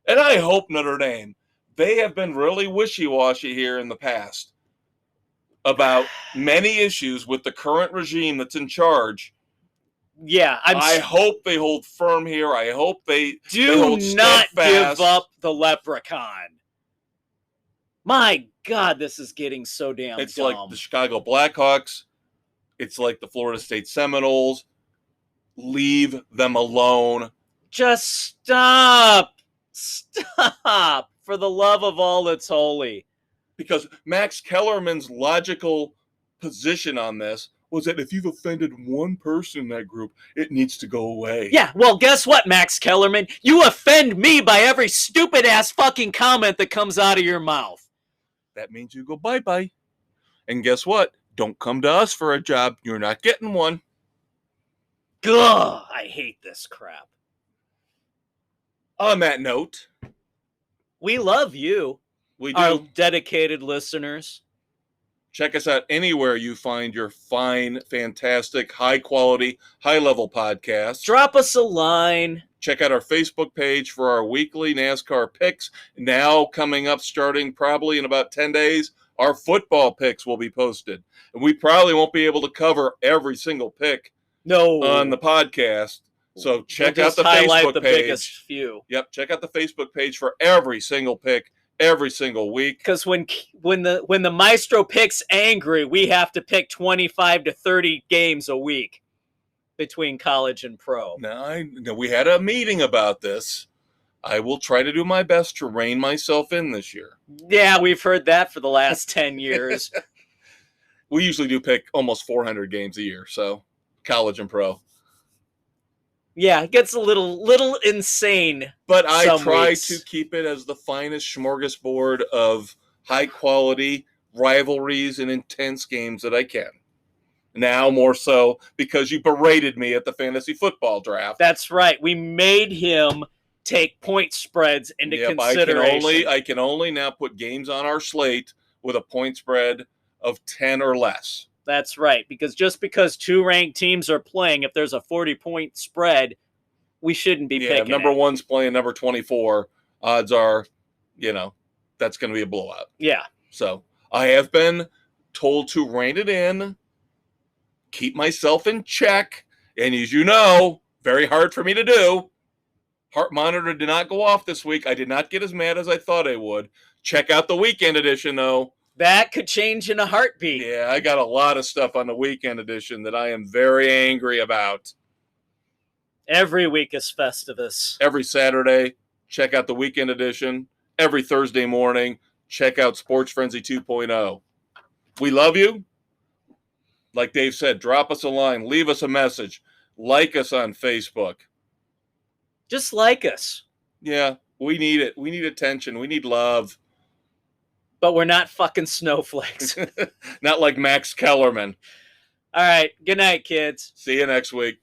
A: And I hope Notre Dame, they have been really wishy-washy here in the past about many issues with the current regime that's in charge.
B: Yeah,
A: I hope they hold firm here. I hope they
B: do not give up the Leprechaun. My God, this is getting so damn
A: It's
B: dumb.
A: like the Chicago Blackhawks. It's like the Florida State Seminoles. Leave them alone.
B: Just stop. Stop. For the love of all that's holy.
A: Because Max Kellerman's logical position on this was that if you've offended one person in that group, it needs to go away.
B: Yeah, well, guess what, Max Kellerman? You offend me by every stupid-ass fucking comment that comes out of your mouth.
A: That means you go bye-bye. And guess what? Don't come to us for a job. You're not getting one.
B: Ugh, I hate this crap.
A: On that note,
B: we love you.
A: We do.
B: Our dedicated listeners.
A: Check us out anywhere you find your fine, fantastic, high-quality, high-level podcasts.
B: Drop us a line.
A: Check out our Facebook page for our weekly NASCAR picks. Now coming up, starting probably in about 10 days, our football picks will be posted. And we probably won't be able to cover every single pick on the podcast. So check out the
B: highlight
A: Facebook
B: the
A: page.
B: Biggest few.
A: Yep, check out the Facebook page for every single pick, every single week.
B: Because when the maestro picks angry, we have to pick 25 to 30 games a week between college and pro.
A: Now, we had a meeting about this. I will try to do my best to rein myself in this year.
B: Yeah, we've heard that for the last 10 years.
A: We usually do pick almost 400 games a year, so college and pro.
B: Yeah, it gets a little insane.
A: But I try
B: weeks.
A: to keep it as the finest smorgasbord of high-quality rivalries and intense games that I can. Now more so because you berated me at the fantasy football draft.
B: That's right. We made him take point spreads into consideration.
A: I can only now put games on our slate with a point spread of 10 or less.
B: That's right, because just because two ranked teams are playing, if there's a 40-point spread, we shouldn't be picking
A: number
B: it.
A: One's playing number 24. Odds are, that's going to be a blowout.
B: Yeah.
A: So I have been told to rein it in, keep myself in check, and as you know, very hard for me to do. Heart monitor did not go off this week. I did not get as mad as I thought I would. Check out the weekend edition, though.
B: That could change in a heartbeat.
A: Yeah, I got a lot of stuff on the weekend edition that I am very angry about.
B: Every week is Festivus.
A: Every Saturday, check out the weekend edition. Every Thursday morning, check out Sports Frenzy 2.0. We love you. Like Dave said, drop us a line, leave us a message, like us on Facebook.
B: Just like us.
A: Yeah, we need it. We need attention. We need love.
B: But we're not fucking snowflakes.
A: Not like Max Kellerman.
B: All right. Good night, kids.
A: See you next week.